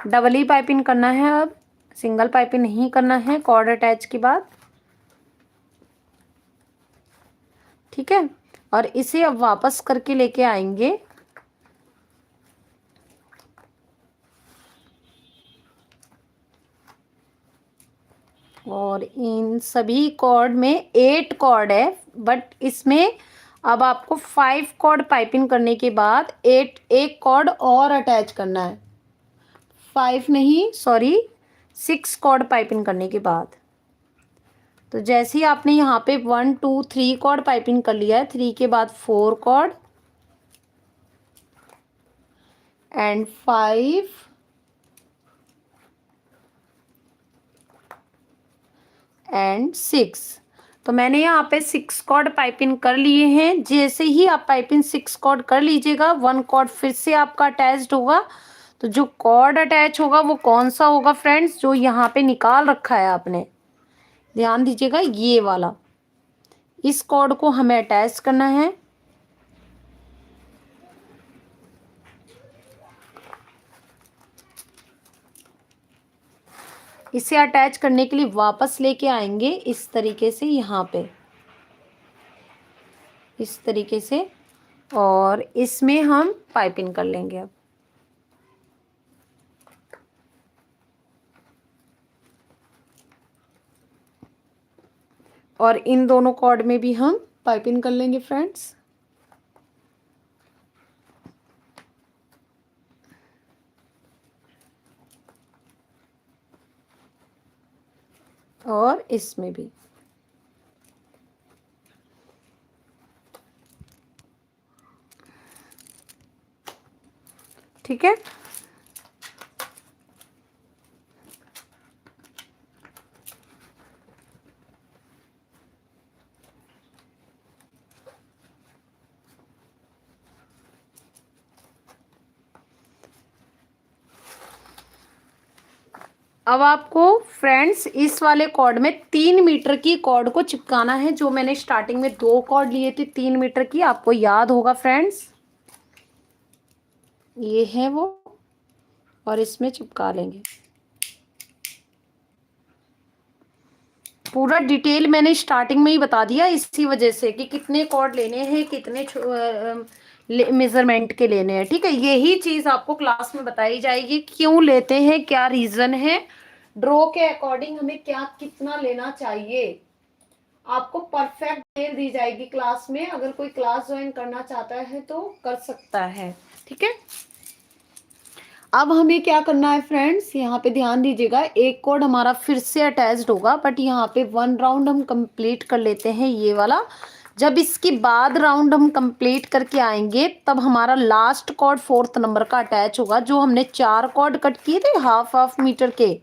डबल ही पाइपिंग करना है, अब सिंगल पाइपिंग नहीं करना है कॉर्ड अटैच के बाद। ठीक है, और इसे अब वापस करके लेके आएंगे। और इन सभी कॉर्ड में 8 कॉर्ड है, बट इसमें अब आपको 5 कॉर्ड पाइपिंग करने के बाद एक कॉर्ड और अटैच करना है। 5 नहीं, सॉरी, 6 कॉर्ड पाइपिंग करने के बाद। तो जैसे ही आपने यहाँ पे 1 2 3 कॉर्ड पाइपिंग कर लिया है, 3 के बाद 4 कॉर्ड एंड 5 एंड 6। तो मैंने यहाँ पे 6 कॉर्ड पाइपिंग कर लिए हैं। जैसे ही आप पाइपिंग 6 कॉर्ड कर लीजिएगा, 1 कॉर्ड फिर से आपका अटैच्ड होगा। तो जो कॉर्ड अटैच होगा वो कौन सा होगा फ्रेंड्स, जो यहाँ पे निकाल रखा है आपने, ध्यान दीजिएगा, ये वाला। इस कॉर्ड को हमें अटैच करना है। इसे अटैच करने के लिए वापस लेके आएंगे इस तरीके से, यहाँ पे इस तरीके से, और इसमें हम पाइपिंग कर लेंगे अब। और इन दोनों कॉर्ड में भी हम पाइपिंग कर लेंगे फ्रेंड्स। और इसमें भी। ठीक है। अब आपको फ्रेंड्स इस वाले कॉर्ड में 3 मीटर की कॉर्ड को चिपकाना है। जो मैंने स्टार्टिंग में 2 कॉर्ड लिए थे 3 मीटर की, आपको याद होगा फ्रेंड्स, ये है वो। और इसमें चिपका लेंगे। पूरा डिटेल मैंने स्टार्टिंग में ही बता दिया, इसी वजह से कि कितने कॉर्ड लेने हैं, कितने मेजरमेंट के लेने हैं। ठीक है, यही चीज आपको क्लास में बताई जाएगी, क्यों लेते हैं, क्या रीजन है, ड्रॉ के अकॉर्डिंग हमें क्या कितना लेना चाहिए। आपको परफेक्ट डिटेल दी जाएगी क्लास में। अगर कोई क्लास ज्वाइन करना चाहता है तो कर सकता है। ठीक है। अब हमें क्या करना है फ्रेंड्स, यहाँ पे ध्यान दीजिएगा। एक कॉर्ड हमारा फिर से अटैच्ड होगा, बट यहाँ पे 1 राउंड हम कंप्लीट कर लेते हैं ये वाला। जब इसके बाद राउंड हम कंप्लीट करके आएंगे तब हमारा लास्ट कॉर्ड 4th नंबर का अटैच होगा। जो हमने 4 कॉर्ड कट किए थे हाफ हाफ मीटर के,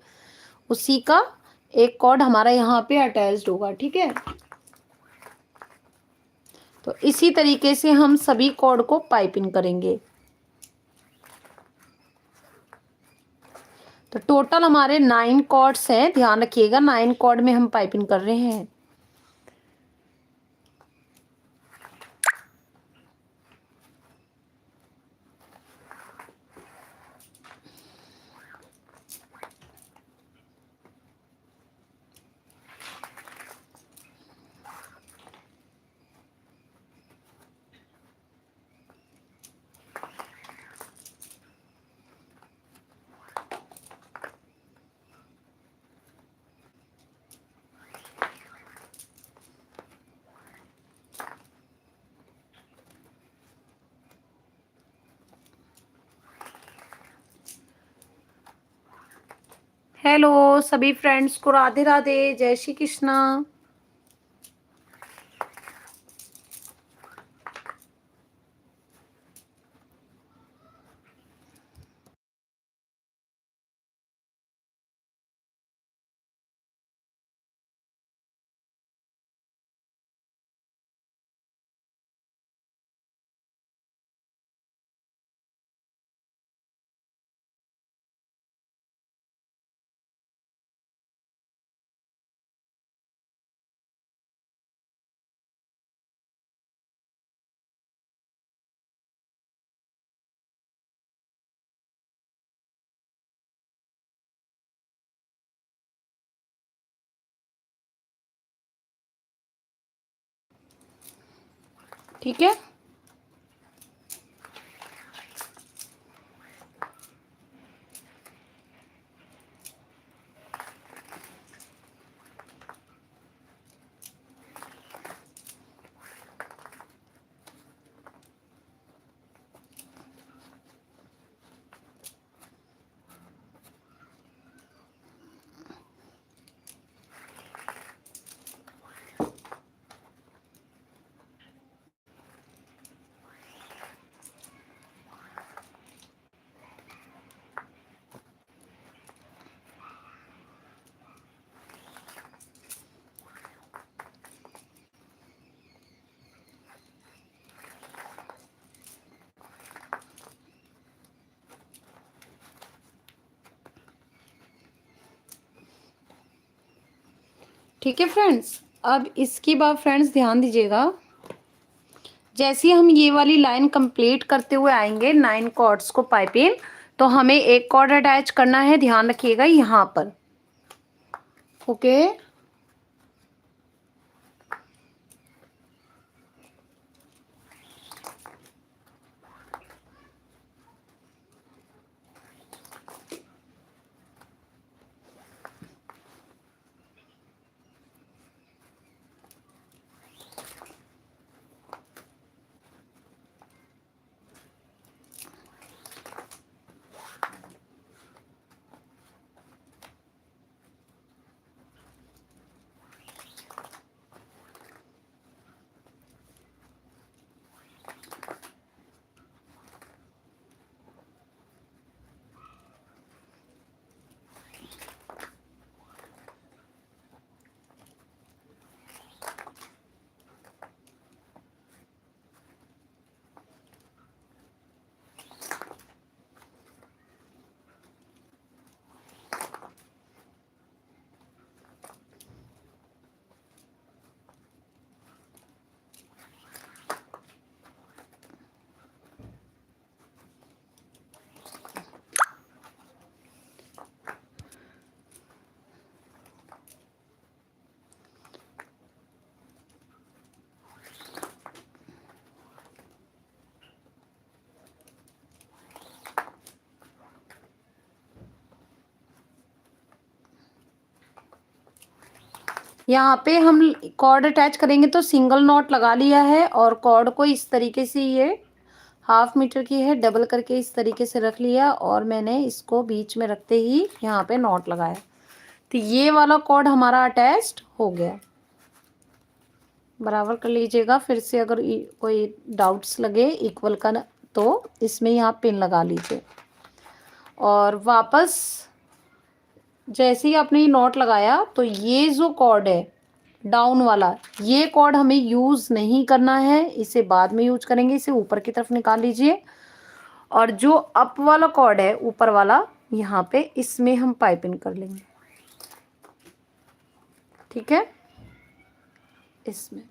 उसी का एक कॉर्ड हमारा यहाँ पे अटैच्ड होगा। ठीक है। तो इसी तरीके से हम सभी कॉर्ड को पाइपिंग करेंगे। तो टोटल हमारे 9 कॉर्ड्स हैं, ध्यान रखिएगा 9 कॉर्ड में हम पाइपिंग कर रहे हैं। हेलो सभी फ्रेंड्स को, राधे राधे, जय श्री कृष्णा। ठीक है। ठीक है फ्रेंड्स, अब इसके बाद फ्रेंड्स ध्यान दीजिएगा, जैसे ही हम ये वाली लाइन कंप्लीट करते हुए आएंगे 9 कॉर्ड्स को पाइपिंग, तो हमें एक कॉर्ड अटैच करना है, ध्यान रखिएगा यहाँ पर। ओके। यहाँ पे हम कॉर्ड अटैच करेंगे तो सिंगल नॉट लगा लिया है और कॉर्ड को इस तरीके से, ये 1/2 मीटर की है, डबल करके इस तरीके से रख लिया और मैंने इसको बीच में रखते ही यहाँ पे नॉट लगाया। तो ये वाला कॉर्ड हमारा अटैच्ड हो गया। बराबर कर लीजिएगा फिर से, अगर कोई डाउट्स लगे इक्वल का तो इसमें यहाँ पिन लगा लीजिए। और वापस जैसे ही आपने ये नॉट लगाया तो ये जो कॉर्ड है डाउन वाला, ये कॉर्ड हमें यूज नहीं करना है, इसे बाद में यूज करेंगे। इसे ऊपर की तरफ निकाल लीजिए और जो अप वाला कॉर्ड है ऊपर वाला, यहाँ पे इसमें हम पाइपिंग कर लेंगे। ठीक है, इसमें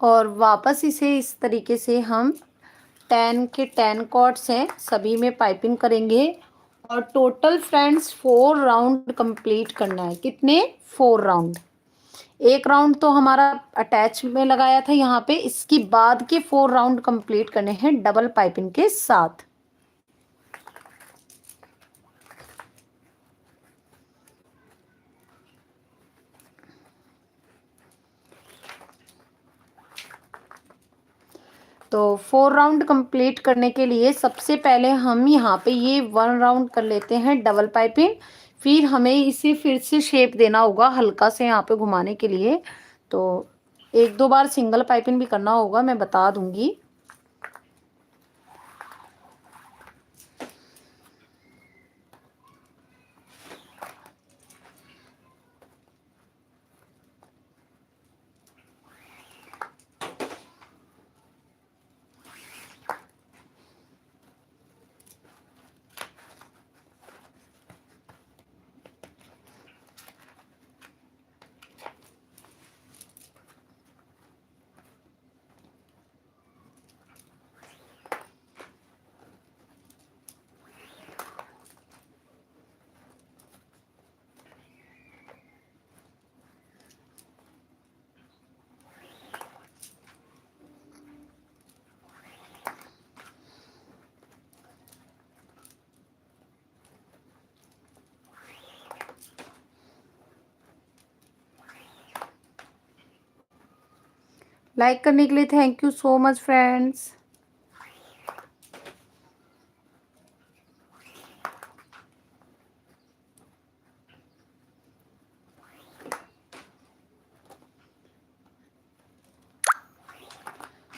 और वापस इसे इस तरीके से हम 10 के 10 कॉर्ड्स हैं सभी में पाइपिंग करेंगे। और टोटल फ्रेंड्स 4 राउंड कंप्लीट करना है। कितने? 4 राउंड। एक राउंड तो हमारा अटैच में लगाया था यहाँ पे, इसकी बाद के 4 राउंड कंप्लीट करने हैं डबल पाइपिंग के साथ। तो 4 राउंड कंप्लीट करने के लिए सबसे पहले हम यहाँ पे ये 1 राउंड कर लेते हैं डबल पाइपिंग। फिर हमें इसे फिर से शेप देना होगा हल्का से यहाँ पे घुमाने के लिए, तो 1-2 बार सिंगल पाइपिंग भी करना होगा, मैं बता दूंगी। लाइक करने के लिए thank you so much friends.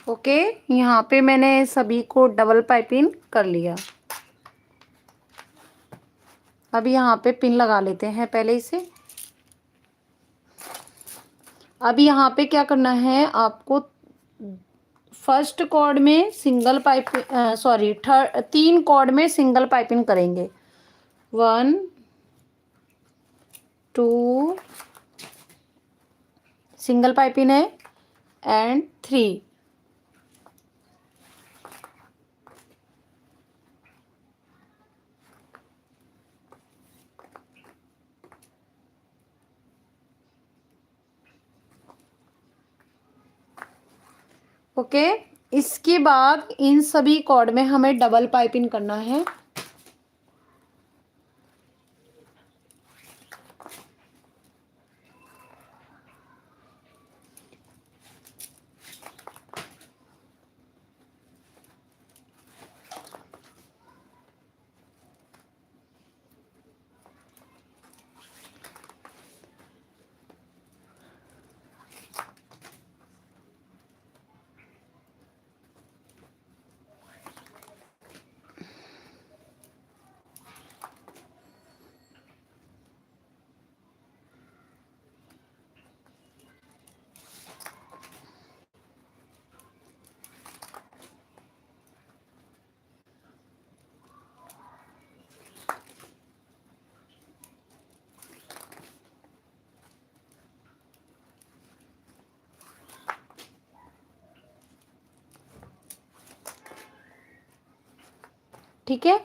Okay, यहाँ पे मैंने सभी को डबल पाइपिंग कर लिया। अब यहाँ पे पिन लगा लेते हैं पहले इसे। अब यहाँ पे क्या करना है आपको, फर्स्ट कॉर्ड में सिंगल पाइप, सॉरी 3 कॉर्ड में सिंगल पाइपिंग करेंगे। 1 2 सिंगल पाइपिंग है एंड 3। ओके, इसके बाद इन सभी कॉर्ड में हमें डबल पाइपिंग करना है। ठीक है,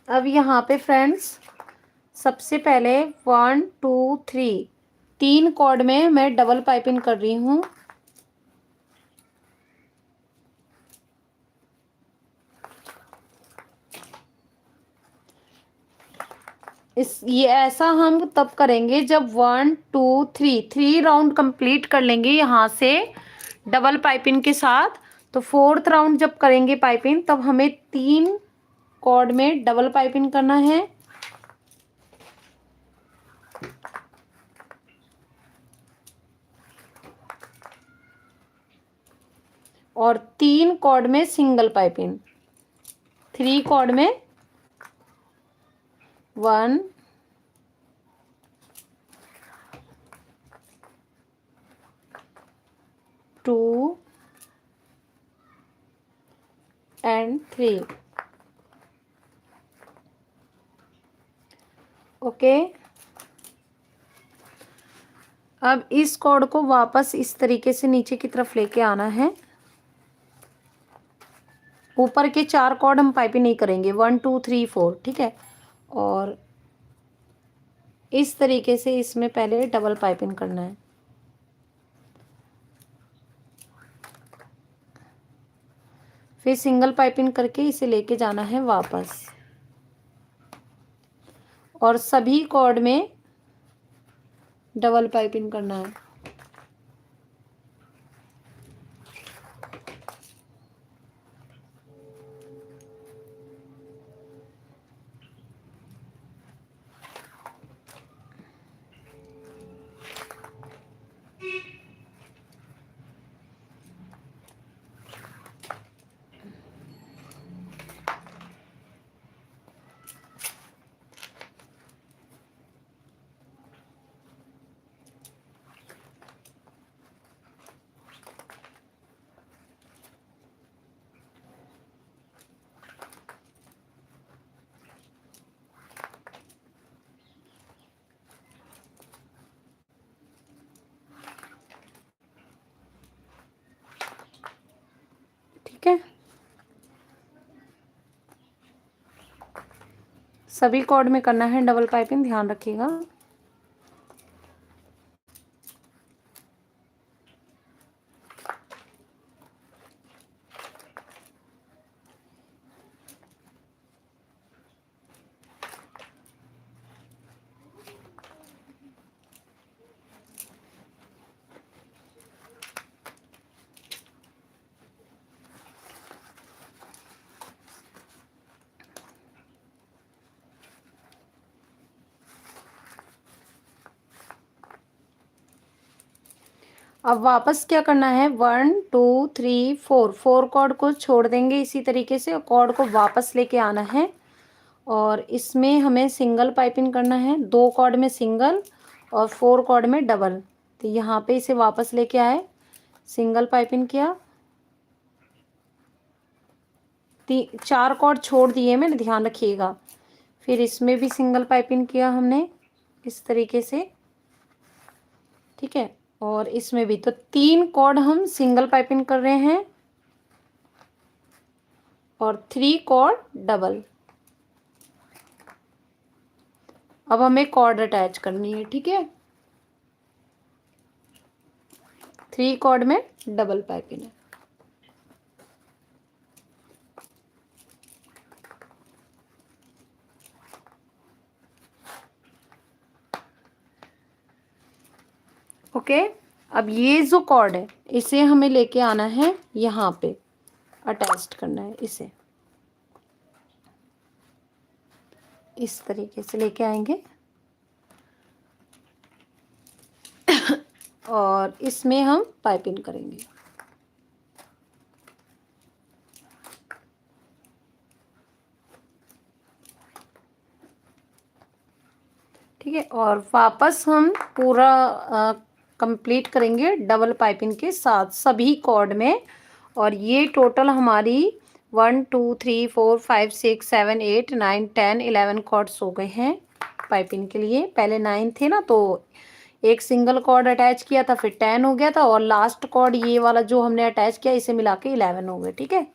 अब यहाँ पे फ्रेंड्स सबसे पहले 1 2 3 3 कॉर्ड में मैं डबल पाइपिंग कर रही हूँ। ये ऐसा हम तब करेंगे जब 1 2 3 राउंड कंप्लीट कर लेंगे यहाँ से डबल पाइपिंग के साथ। तो 4th राउंड जब करेंगे पाइपिंग तब हमें 3 कॉर्ड में डबल पाइपिंग करना है और 3 कॉर्ड में सिंगल पाइपिंग। 3 कॉर्ड में 1 2 and 3। ओके, अब इस कॉर्ड को वापस इस तरीके से नीचे की तरफ लेके आना है। ऊपर के 4 कॉर्ड हम पाइपिंग नहीं करेंगे, 1 2 3 4, ठीक है। और इस तरीके से इसमें पहले डबल पाइपिंग करना है। फिर सिंगल पाइपिंग करके इसे लेके जाना है वापस और सभी कॉर्ड में डबल पाइपिंग करना है। ठीक है, सभी कॉर्ड में करना है डबल पाइपिंग, ध्यान रखिएगा। अब वापस क्या करना है, 1 2 3 4 कॉर्ड को छोड़ देंगे इसी तरीके से और कॉर्ड को वापस लेके आना है और इसमें हमें सिंगल पाइपिंग करना है। 2 कॉर्ड में सिंगल और 4 कॉर्ड में डबल। तो यहाँ पे इसे वापस लेके आए, सिंगल पाइपिंग किया, 4 कॉर्ड छोड़ दिए मैंने, ध्यान रखिएगा। फिर इसमें भी सिंगल पाइपिंग किया हमने इस तरीके से, ठीक है। और इसमें भी तो 3 कॉर्ड हम सिंगल पाइपिंग कर रहे हैं और 3 कॉर्ड डबल। अब हमें कॉर्ड अटैच करनी है, ठीक है। 3 कॉर्ड में डबल पाइपिंग है। ओके, अब ये जो कॉर्ड है इसे हमें लेके आना है, यहाँ पे अटैच करना है इसे, इस तरीके से लेके आएंगे और इसमें हम पाइपिंग करेंगे। ठीक है, और वापस हम पूरा कंप्लीट करेंगे डबल पाइपिंग के साथ सभी कॉर्ड में। और ये टोटल हमारी 1 2 3 4 5 6 7 8 9 10 11 कॉर्ड्स हो गए हैं पाइपिंग के लिए। पहले 9 थे ना, तो एक सिंगल कॉर्ड अटैच किया था, फिर 10 हो गया था और लास्ट कॉर्ड ये वाला जो हमने अटैच किया इसे मिला के 11 हो गए, ठीक है।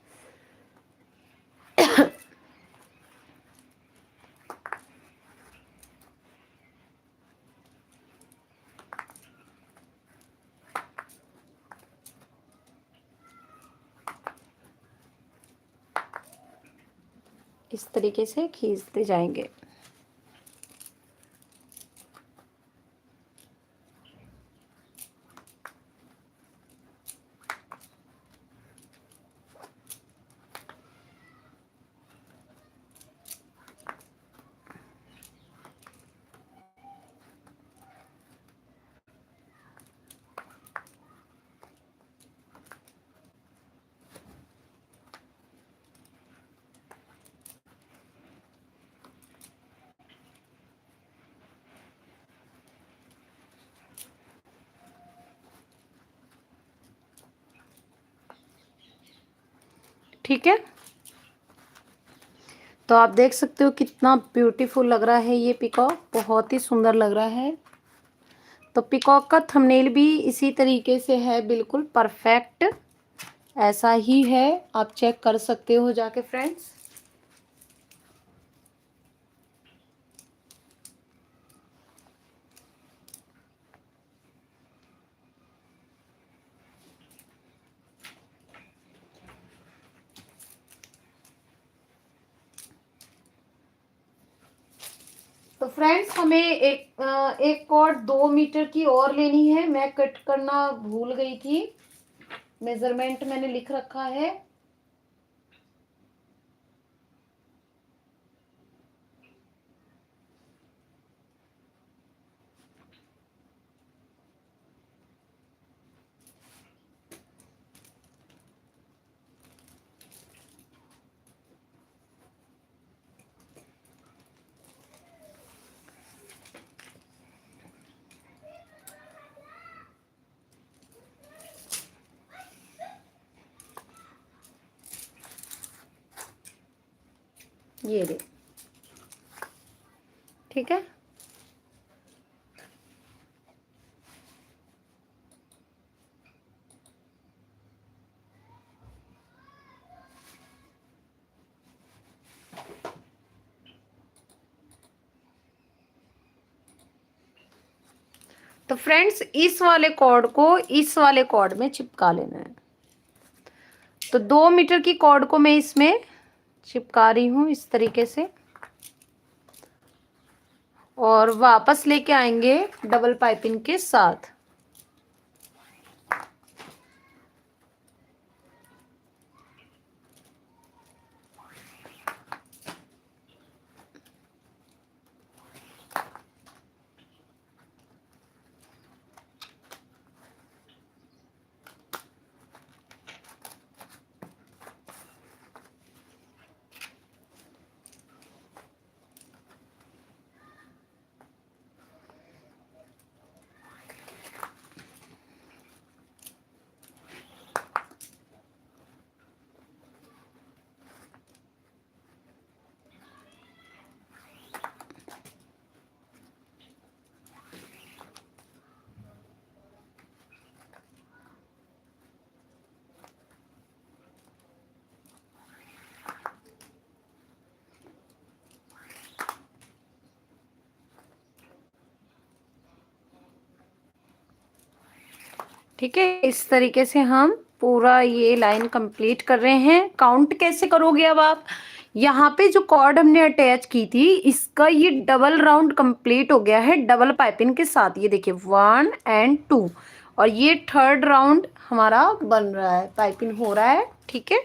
इस तरीके से खींचते जाएंगे। ठीक है, तो आप देख सकते हो कितना ब्यूटीफुल लग रहा है ये पिकॉक, बहुत ही सुंदर लग रहा है। तो पिकॉक का थंबनेल भी इसी तरीके से है, बिल्कुल परफेक्ट ऐसा ही है, आप चेक कर सकते हो जाके फ्रेंड्स। तो फ्रेंड्स हमें एक कॉर्ड 2 मीटर की और लेनी है। मैं कट करना भूल गई थी, मेजरमेंट मैंने लिख रखा है। ये दे, ठीक है। तो फ्रेंड्स इस वाले कॉर्ड को इस वाले कॉर्ड में चिपका लेना है। तो 2 मीटर की कॉर्ड को मैं इसमें चिपका रही हूँ इस तरीके से, और वापस लेके आएंगे डबल पाइपिंग के साथ। ठीक है, इस तरीके से हम पूरा ये लाइन कंप्लीट कर रहे हैं। काउंट कैसे करोगे अब आप, यहाँ पे जो कॉर्ड हमने अटैच की थी इसका ये डबल राउंड कंप्लीट हो गया है डबल पाइपिंग के साथ। ये देखिए 1 और 2, और ये थर्ड राउंड हमारा बन रहा है, पाइपिंग हो रहा है। ठीक है,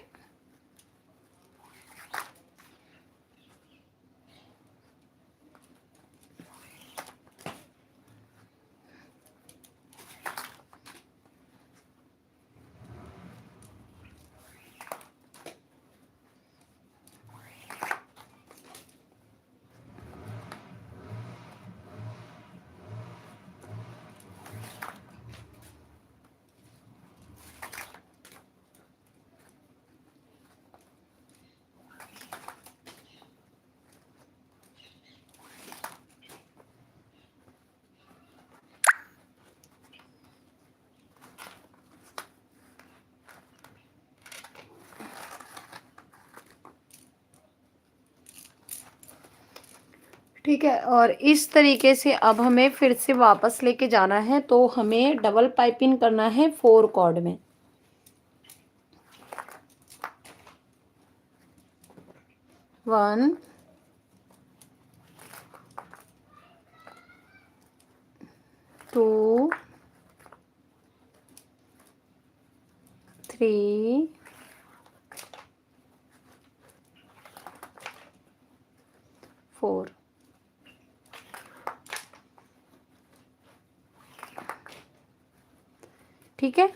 ठीक है। और इस तरीके से अब हमें फिर से वापस लेके जाना है, तो हमें डबल पाइपिंग करना है 4 कॉर्ड में। 1 2 3 4। ठीक है,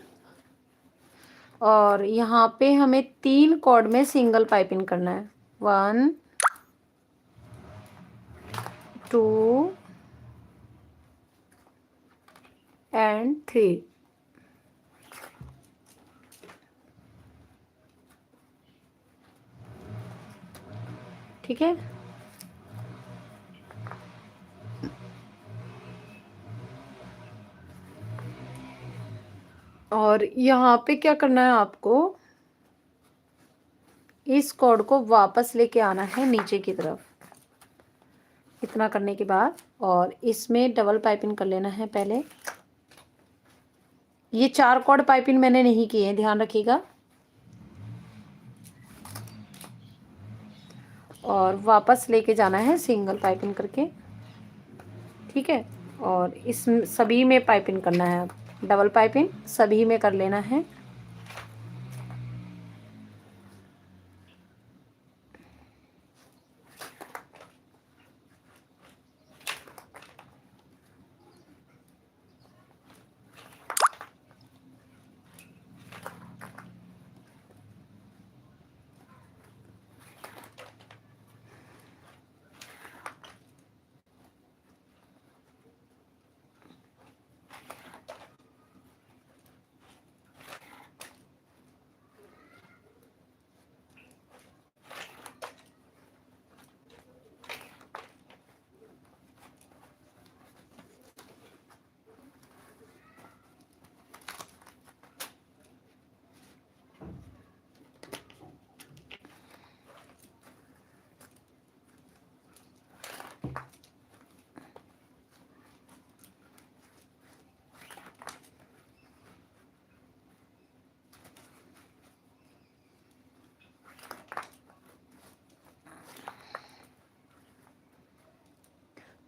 और यहाँ पे हमें 3 कॉर्ड में सिंगल पाइपिंग करना है। 1 2 एंड 3। ठीक है, और यहाँ पे क्या करना है आपको, इस कॉर्ड को वापस लेके आना है नीचे की तरफ। इतना करने के बाद और इसमें डबल पाइपिंग कर लेना है पहले। ये 4 कॉर्ड पाइपिंग मैंने नहीं किए हैं, ध्यान रखिएगा। और वापस लेके जाना है सिंगल पाइपिंग करके। ठीक है, और इस सभी में पाइपिंग करना है। अब डबल पाइपिंग सभी में कर लेना है।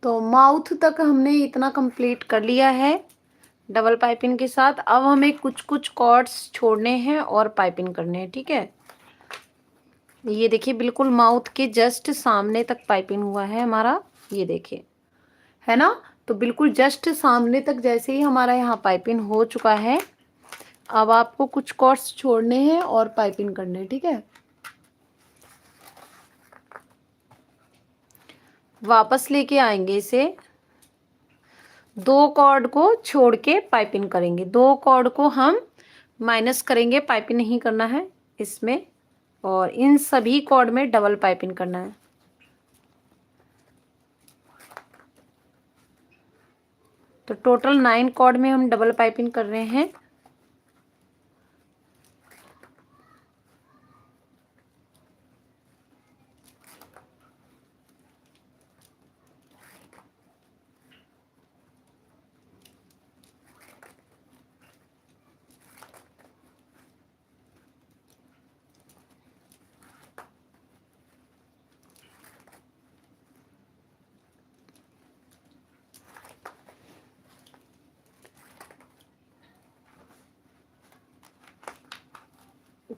तो माउथ तक हमने इतना कंप्लीट कर लिया है डबल पाइपिंग के साथ। अब हमें कुछ कुछ कॉर्ड्स छोड़ने हैं और पाइपिंग करने हैं। ठीक है, ये देखिए बिल्कुल माउथ के जस्ट सामने तक पाइपिंग हुआ है हमारा, ये देखिए, है ना। तो बिल्कुल जस्ट सामने तक जैसे ही हमारा यहाँ पाइपिंग हो चुका है, अब आपको कुछ कॉर्ड्स छोड़ने हैं और पाइपिंग करने हैं। ठीक है, वापस लेके आएंगे इसे, 2 कॉर्ड को छोड़ के पाइपिंग करेंगे। 2 कॉर्ड को हम माइनस करेंगे, पाइपिंग नहीं करना है इसमें, और इन सभी कॉर्ड में डबल पाइपिंग करना है। तो टोटल 9 कॉर्ड में हम डबल पाइपिंग कर रहे हैं।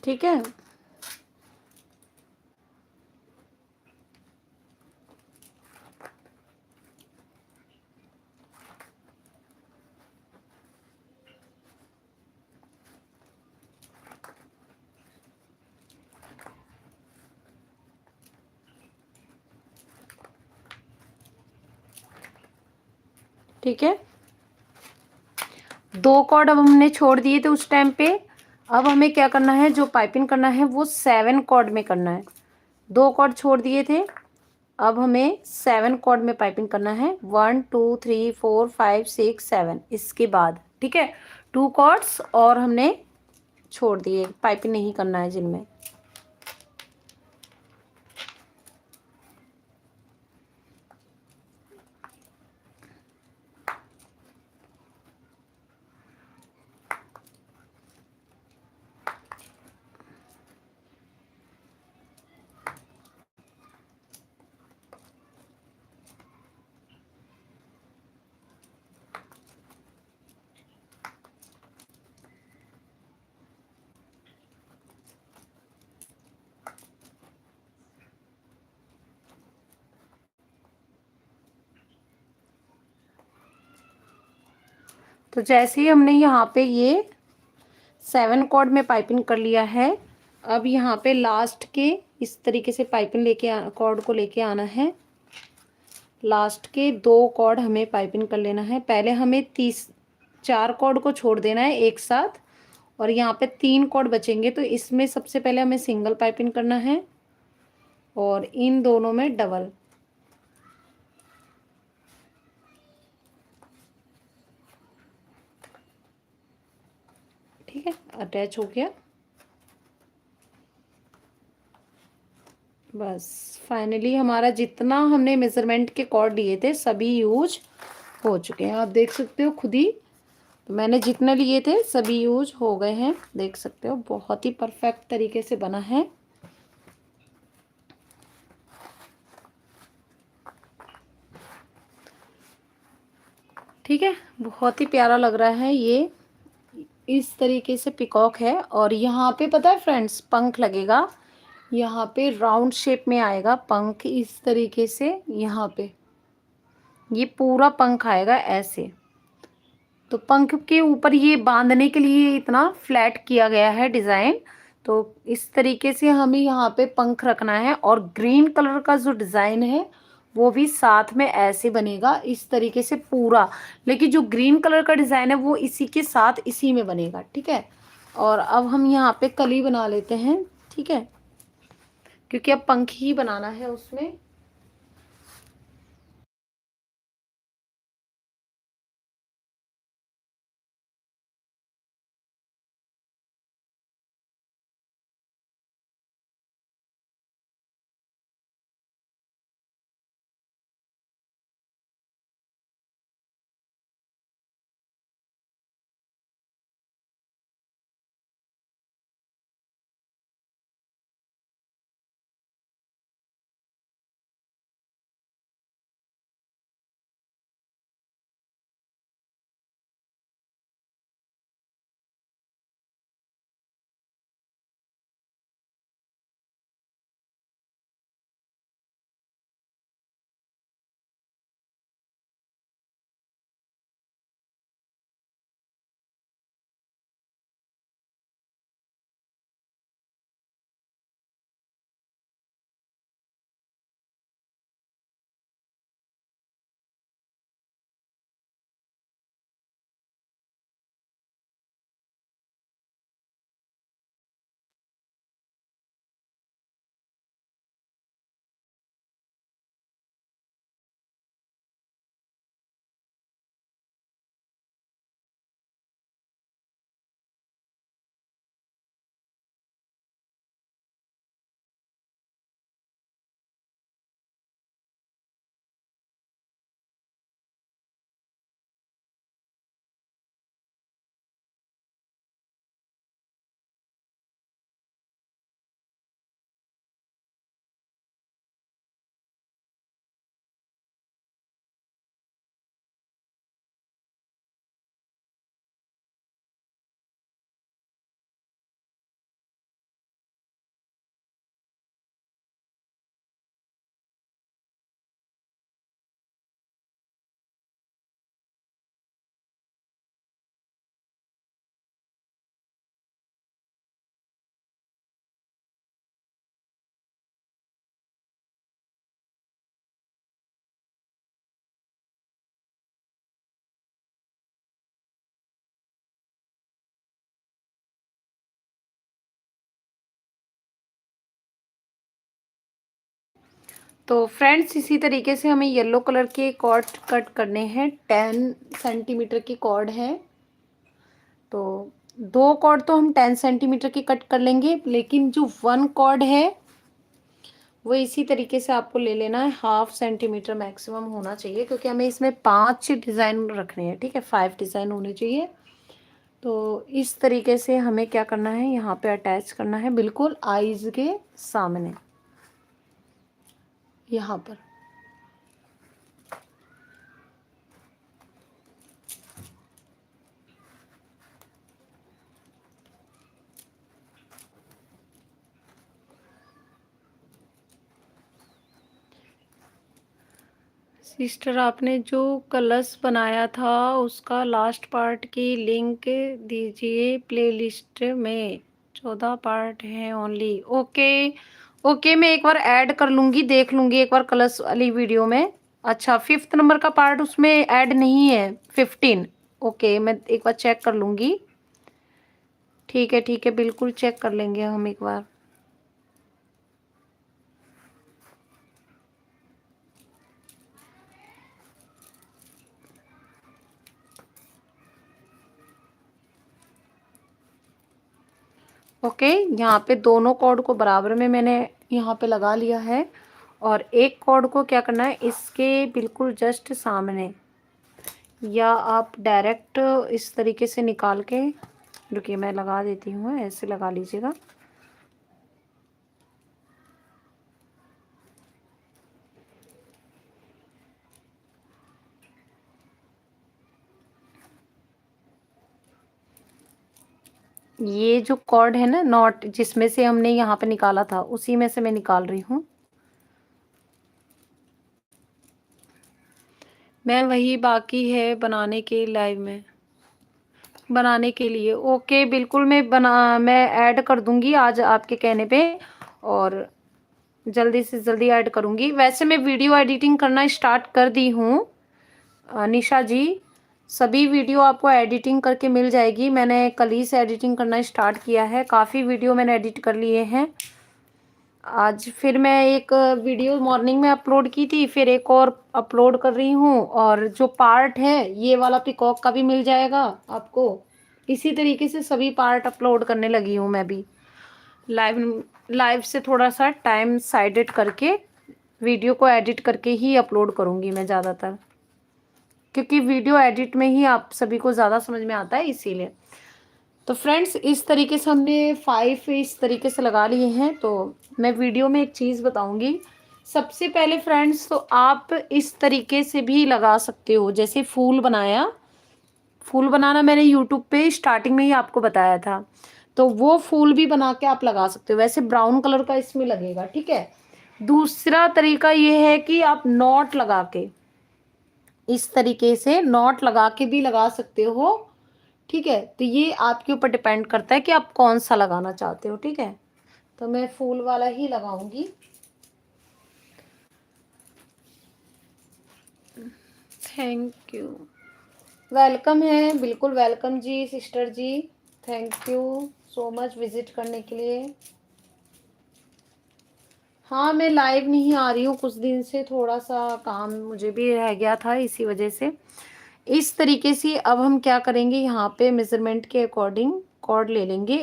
ठीक है, ठीक है, 2 कॉर्ड अब हमने छोड़ दिए थे उस टाइम पे। अब हमें क्या करना है, जो पाइपिंग करना है वो 7 कॉर्ड में करना है। 2 कॉर्ड छोड़ दिए थे, अब हमें 7 कॉर्ड में पाइपिंग करना है। 1 2 3 4 5 6 7 इसके बाद। ठीक है, 2 कॉर्ड्स और हमने छोड़ दिए, पाइपिंग नहीं करना है जिनमें। तो जैसे ही हमने यहाँ पे ये 7 कॉर्ड में पाइपिंग कर लिया है, अब यहाँ पे लास्ट के इस तरीके से पाइपिंग लेके कॉर्ड को लेके आना है। लास्ट के 2 कॉर्ड हमें पाइपिंग कर लेना है। पहले हमें 4 कॉर्ड को छोड़ देना है एक साथ, और यहाँ पे 3 कॉर्ड बचेंगे, तो इसमें सबसे पहले हमें सिंगल पाइपिंग करना है और इन दोनों में डबल। ठीक है, अटैच हो गया। बस फाइनली हमारा जितना हमने मेजरमेंट के कॉर्ड लिए थे सभी यूज हो चुके हैं। आप देख सकते हो खुद ही, तो मैंने जितने लिए थे सभी यूज हो गए हैं। देख सकते हो बहुत ही परफेक्ट तरीके से बना है। ठीक है, बहुत ही प्यारा लग रहा है ये। इस तरीके से पिकॉक है, और यहाँ पे पता है फ्रेंड्स पंख लगेगा। यहाँ पे राउंड शेप में आएगा पंख, इस तरीके से। यहाँ पे ये पूरा पंख आएगा ऐसे। तो पंख के ऊपर ये बांधने के लिए इतना फ्लैट किया गया है डिज़ाइन। तो इस तरीके से हमें यहाँ पे पंख रखना है, और ग्रीन कलर का जो डिज़ाइन है वो भी साथ में ऐसे बनेगा इस तरीके से पूरा। लेकिन जो ग्रीन कलर का डिज़ाइन है वो इसी के साथ इसी में बनेगा। ठीक है, और अब हम यहाँ पे कली बना लेते हैं। ठीक है, क्योंकि अब पंख ही बनाना है उसमें। तो फ्रेंड्स इसी तरीके से हमें येलो कलर के कॉर्ड कट करने हैं। 10 सेंटीमीटर की कॉर्ड है, तो 2 कॉर्ड तो हम 10 सेंटीमीटर की कट कर लेंगे, लेकिन जो 1 कॉर्ड है वो इसी तरीके से आपको ले लेना है। 1/2 सेंटीमीटर मैक्सिमम होना चाहिए, क्योंकि हमें इसमें 5 डिज़ाइन रखने हैं। ठीक है, 5 डिज़ाइन होने चाहिए। तो इस तरीके से हमें क्या करना है, यहाँ पे अटैच करना है बिल्कुल आईज के सामने, यहाँ पर। सिस्टर आपने जो कलश बनाया था उसका लास्ट पार्ट की लिंक दीजिए प्लेलिस्ट में। 14 पार्ट हैं ओनली। ओके ओके, मैं एक बार ऐड कर लूँगी, देख लूँगी एक बार कलश वाली वीडियो में। अच्छा, 5th नंबर का पार्ट उसमें ऐड नहीं है, 15। ओके, मैं एक बार चेक कर लूँगी। ठीक है, बिल्कुल चेक कर लेंगे हम एक बार। ओके, यहाँ पे दोनों कॉर्ड को बराबर में मैंने यहाँ पे लगा लिया है, और एक कॉर्ड को क्या करना है, इसके बिल्कुल जस्ट सामने, या आप डायरेक्ट इस तरीके से निकाल के, रुकिए मैं लगा देती हूँ, ऐसे लगा लीजिएगा। ये जो कॉर्ड है ना, नॉट जिसमें से हमने यहाँ पे निकाला था, उसी में से मैं निकाल रही हूँ। मैं वही बाकी है बनाने के, लाइव में बनाने के लिए। ओके, बिल्कुल मैं ऐड कर दूंगी आज आपके कहने पे, और जल्दी से जल्दी ऐड करूंगी। वैसे मैं वीडियो एडिटिंग करना स्टार्ट कर दी हूँ निशा जी, सभी वीडियो आपको एडिटिंग करके मिल जाएगी। मैंने कल ही से एडिटिंग करना स्टार्ट किया है, काफ़ी वीडियो मैंने एडिट कर लिए हैं। आज फिर मैं एक वीडियो मॉर्निंग में अपलोड की थी, फिर एक और अपलोड कर रही हूँ, और जो पार्ट है ये वाला पिकॉक का भी मिल जाएगा आपको। इसी तरीके से सभी पार्ट अपलोड करने लगी हूँ मैं भी, लाइव लाइव से थोड़ा सा टाइम साइडेड करके वीडियो को एडिट करके ही अपलोड करूँगी मैं ज़्यादातर, क्योंकि वीडियो एडिट में ही आप सभी को ज़्यादा समझ में आता है, इसीलिए। तो फ्रेंड्स, इस तरीके से हमने 5 इस तरीके से लगा लिए हैं। तो मैं वीडियो में एक चीज़ बताऊंगी। सबसे पहले फ्रेंड्स, तो आप इस तरीके से भी लगा सकते हो, जैसे फूल बनाया, फूल बनाना मैंने यूट्यूब पे स्टार्टिंग में ही आपको बताया था, तो वो फूल भी बना के आप लगा सकते हो। वैसे ब्राउन कलर का इसमें लगेगा, ठीक है। दूसरा तरीका ये है कि आप नॉट लगा के, इस तरीके से नॉट लगा के भी लगा सकते हो, ठीक है। तो ये आपके ऊपर डिपेंड करता है कि आप कौन सा लगाना चाहते हो, ठीक है। तो मैं फूल वाला ही लगाऊंगी। थैंक यू, वेलकम है, बिल्कुल वेलकम जी सिस्टर जी, thank you so much visit करने के लिए। हाँ, मैं लाइव नहीं आ रही हूँ कुछ दिन से, थोड़ा सा काम मुझे भी रह गया था, इसी वजह से। इस तरीके से अब हम क्या करेंगे, यहाँ पे मेजरमेंट के अकॉर्डिंग कॉर्ड ले लेंगे,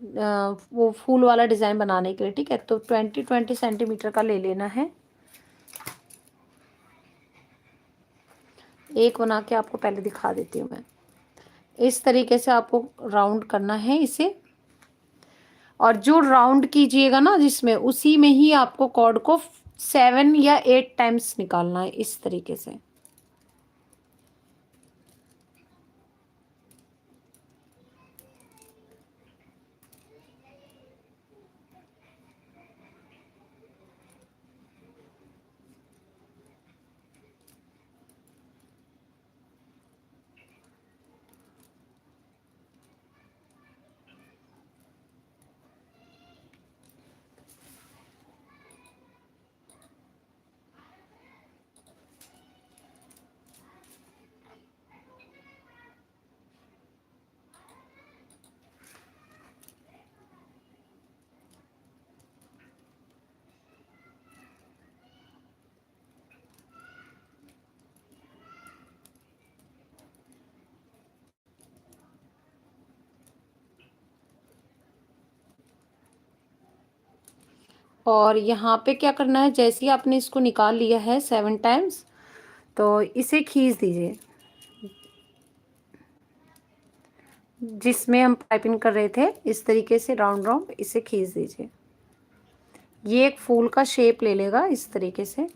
वो फूल वाला डिज़ाइन बनाने के लिए, ठीक है। तो 20 सेंटीमीटर का ले लेना है। एक बना के आपको पहले दिखा देती हूँ मैं। इस तरीके से आपको राउंड करना है इसे, और जो राउंड कीजिएगा ना जिसमें, उसी में ही आपको कॉर्ड को 7 या 8 टाइम्स निकालना है, इस तरीके से। और यहाँ पे क्या करना है, जैसे ही आपने इसको निकाल लिया है 7 टाइम्स, तो इसे खींच दीजिए, जिसमें हम पाइपिंग कर रहे थे, इस तरीके से राउंड राउंड इसे खींच दीजिए। ये एक फूल का शेप ले लेगा इस तरीके से।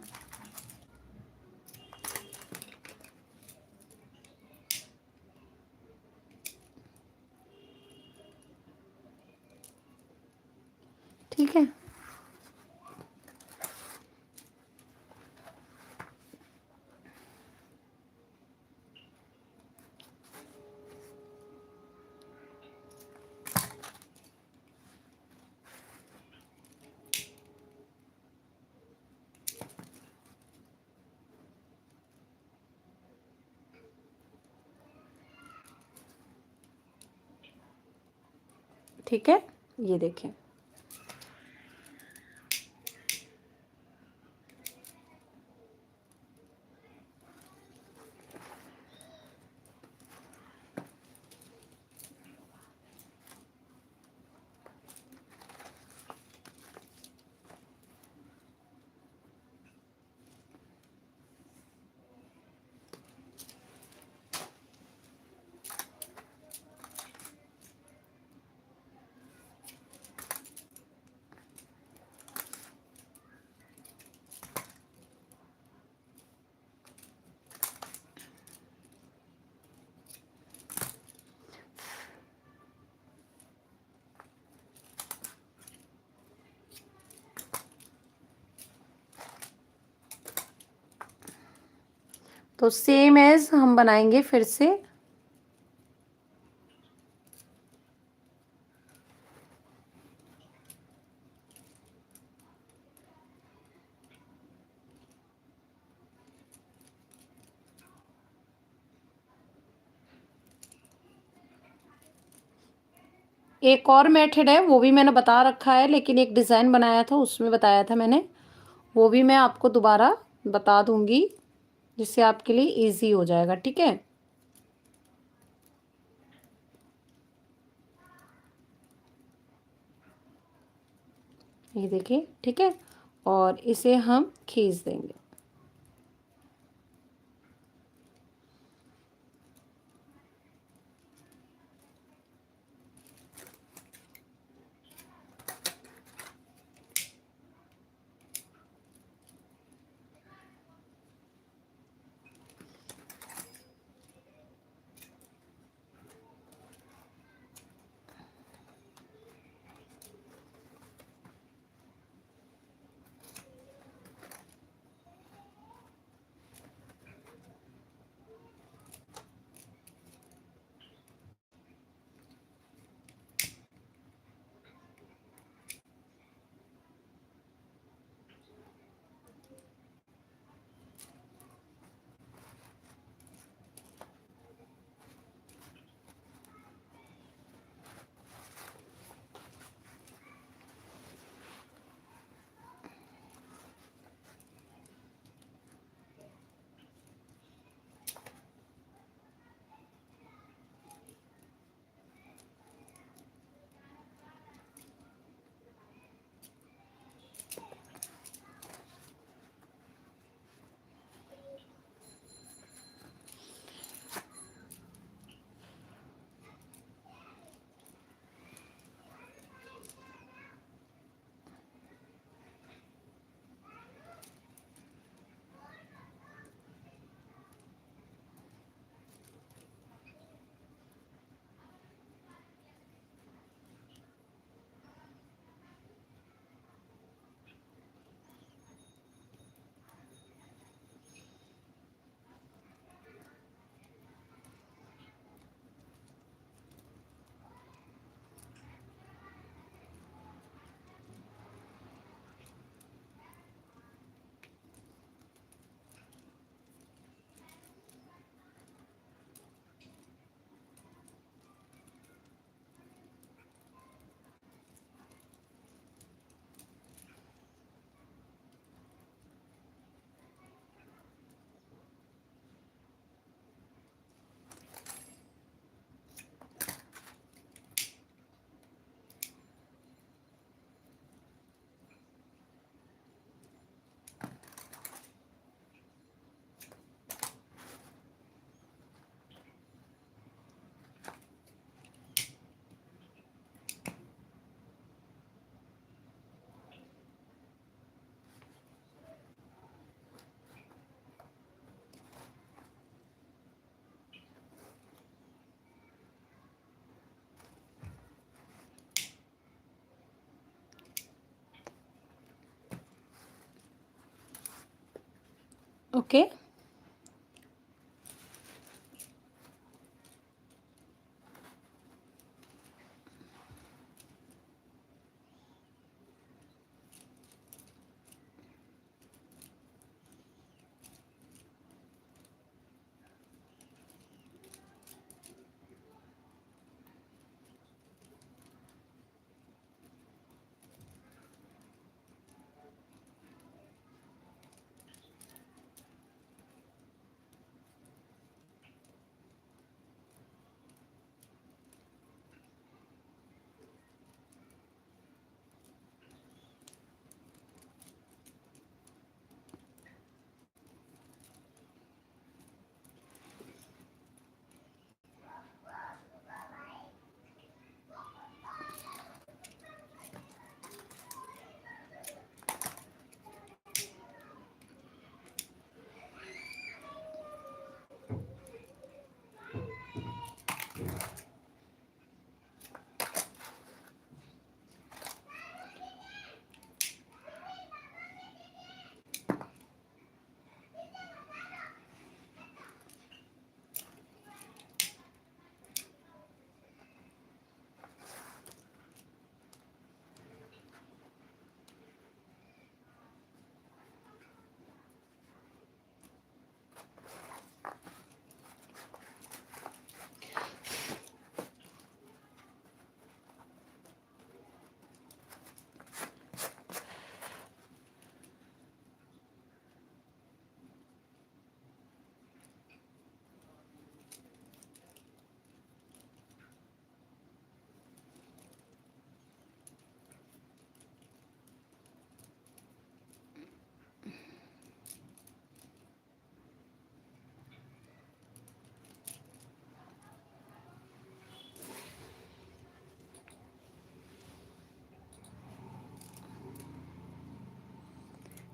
ठीक है, ठीक है, ये देखें। तो सेम एज हम बनाएंगे फिर से। एक और मेथड है, वो भी मैंने बता रखा है, लेकिन एक डिज़ाइन बनाया था उसमें बताया था मैंने, वो भी मैं आपको दोबारा बता दूंगी, जिससे आपके लिए इजी हो जाएगा। ठीक है, ये देखिए। ठीक है, और इसे हम खींच देंगे। Okay,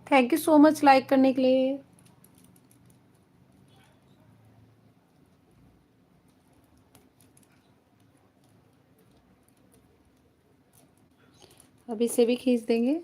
thank you so much like करने के लिए। अब इसे भी खींच देंगे।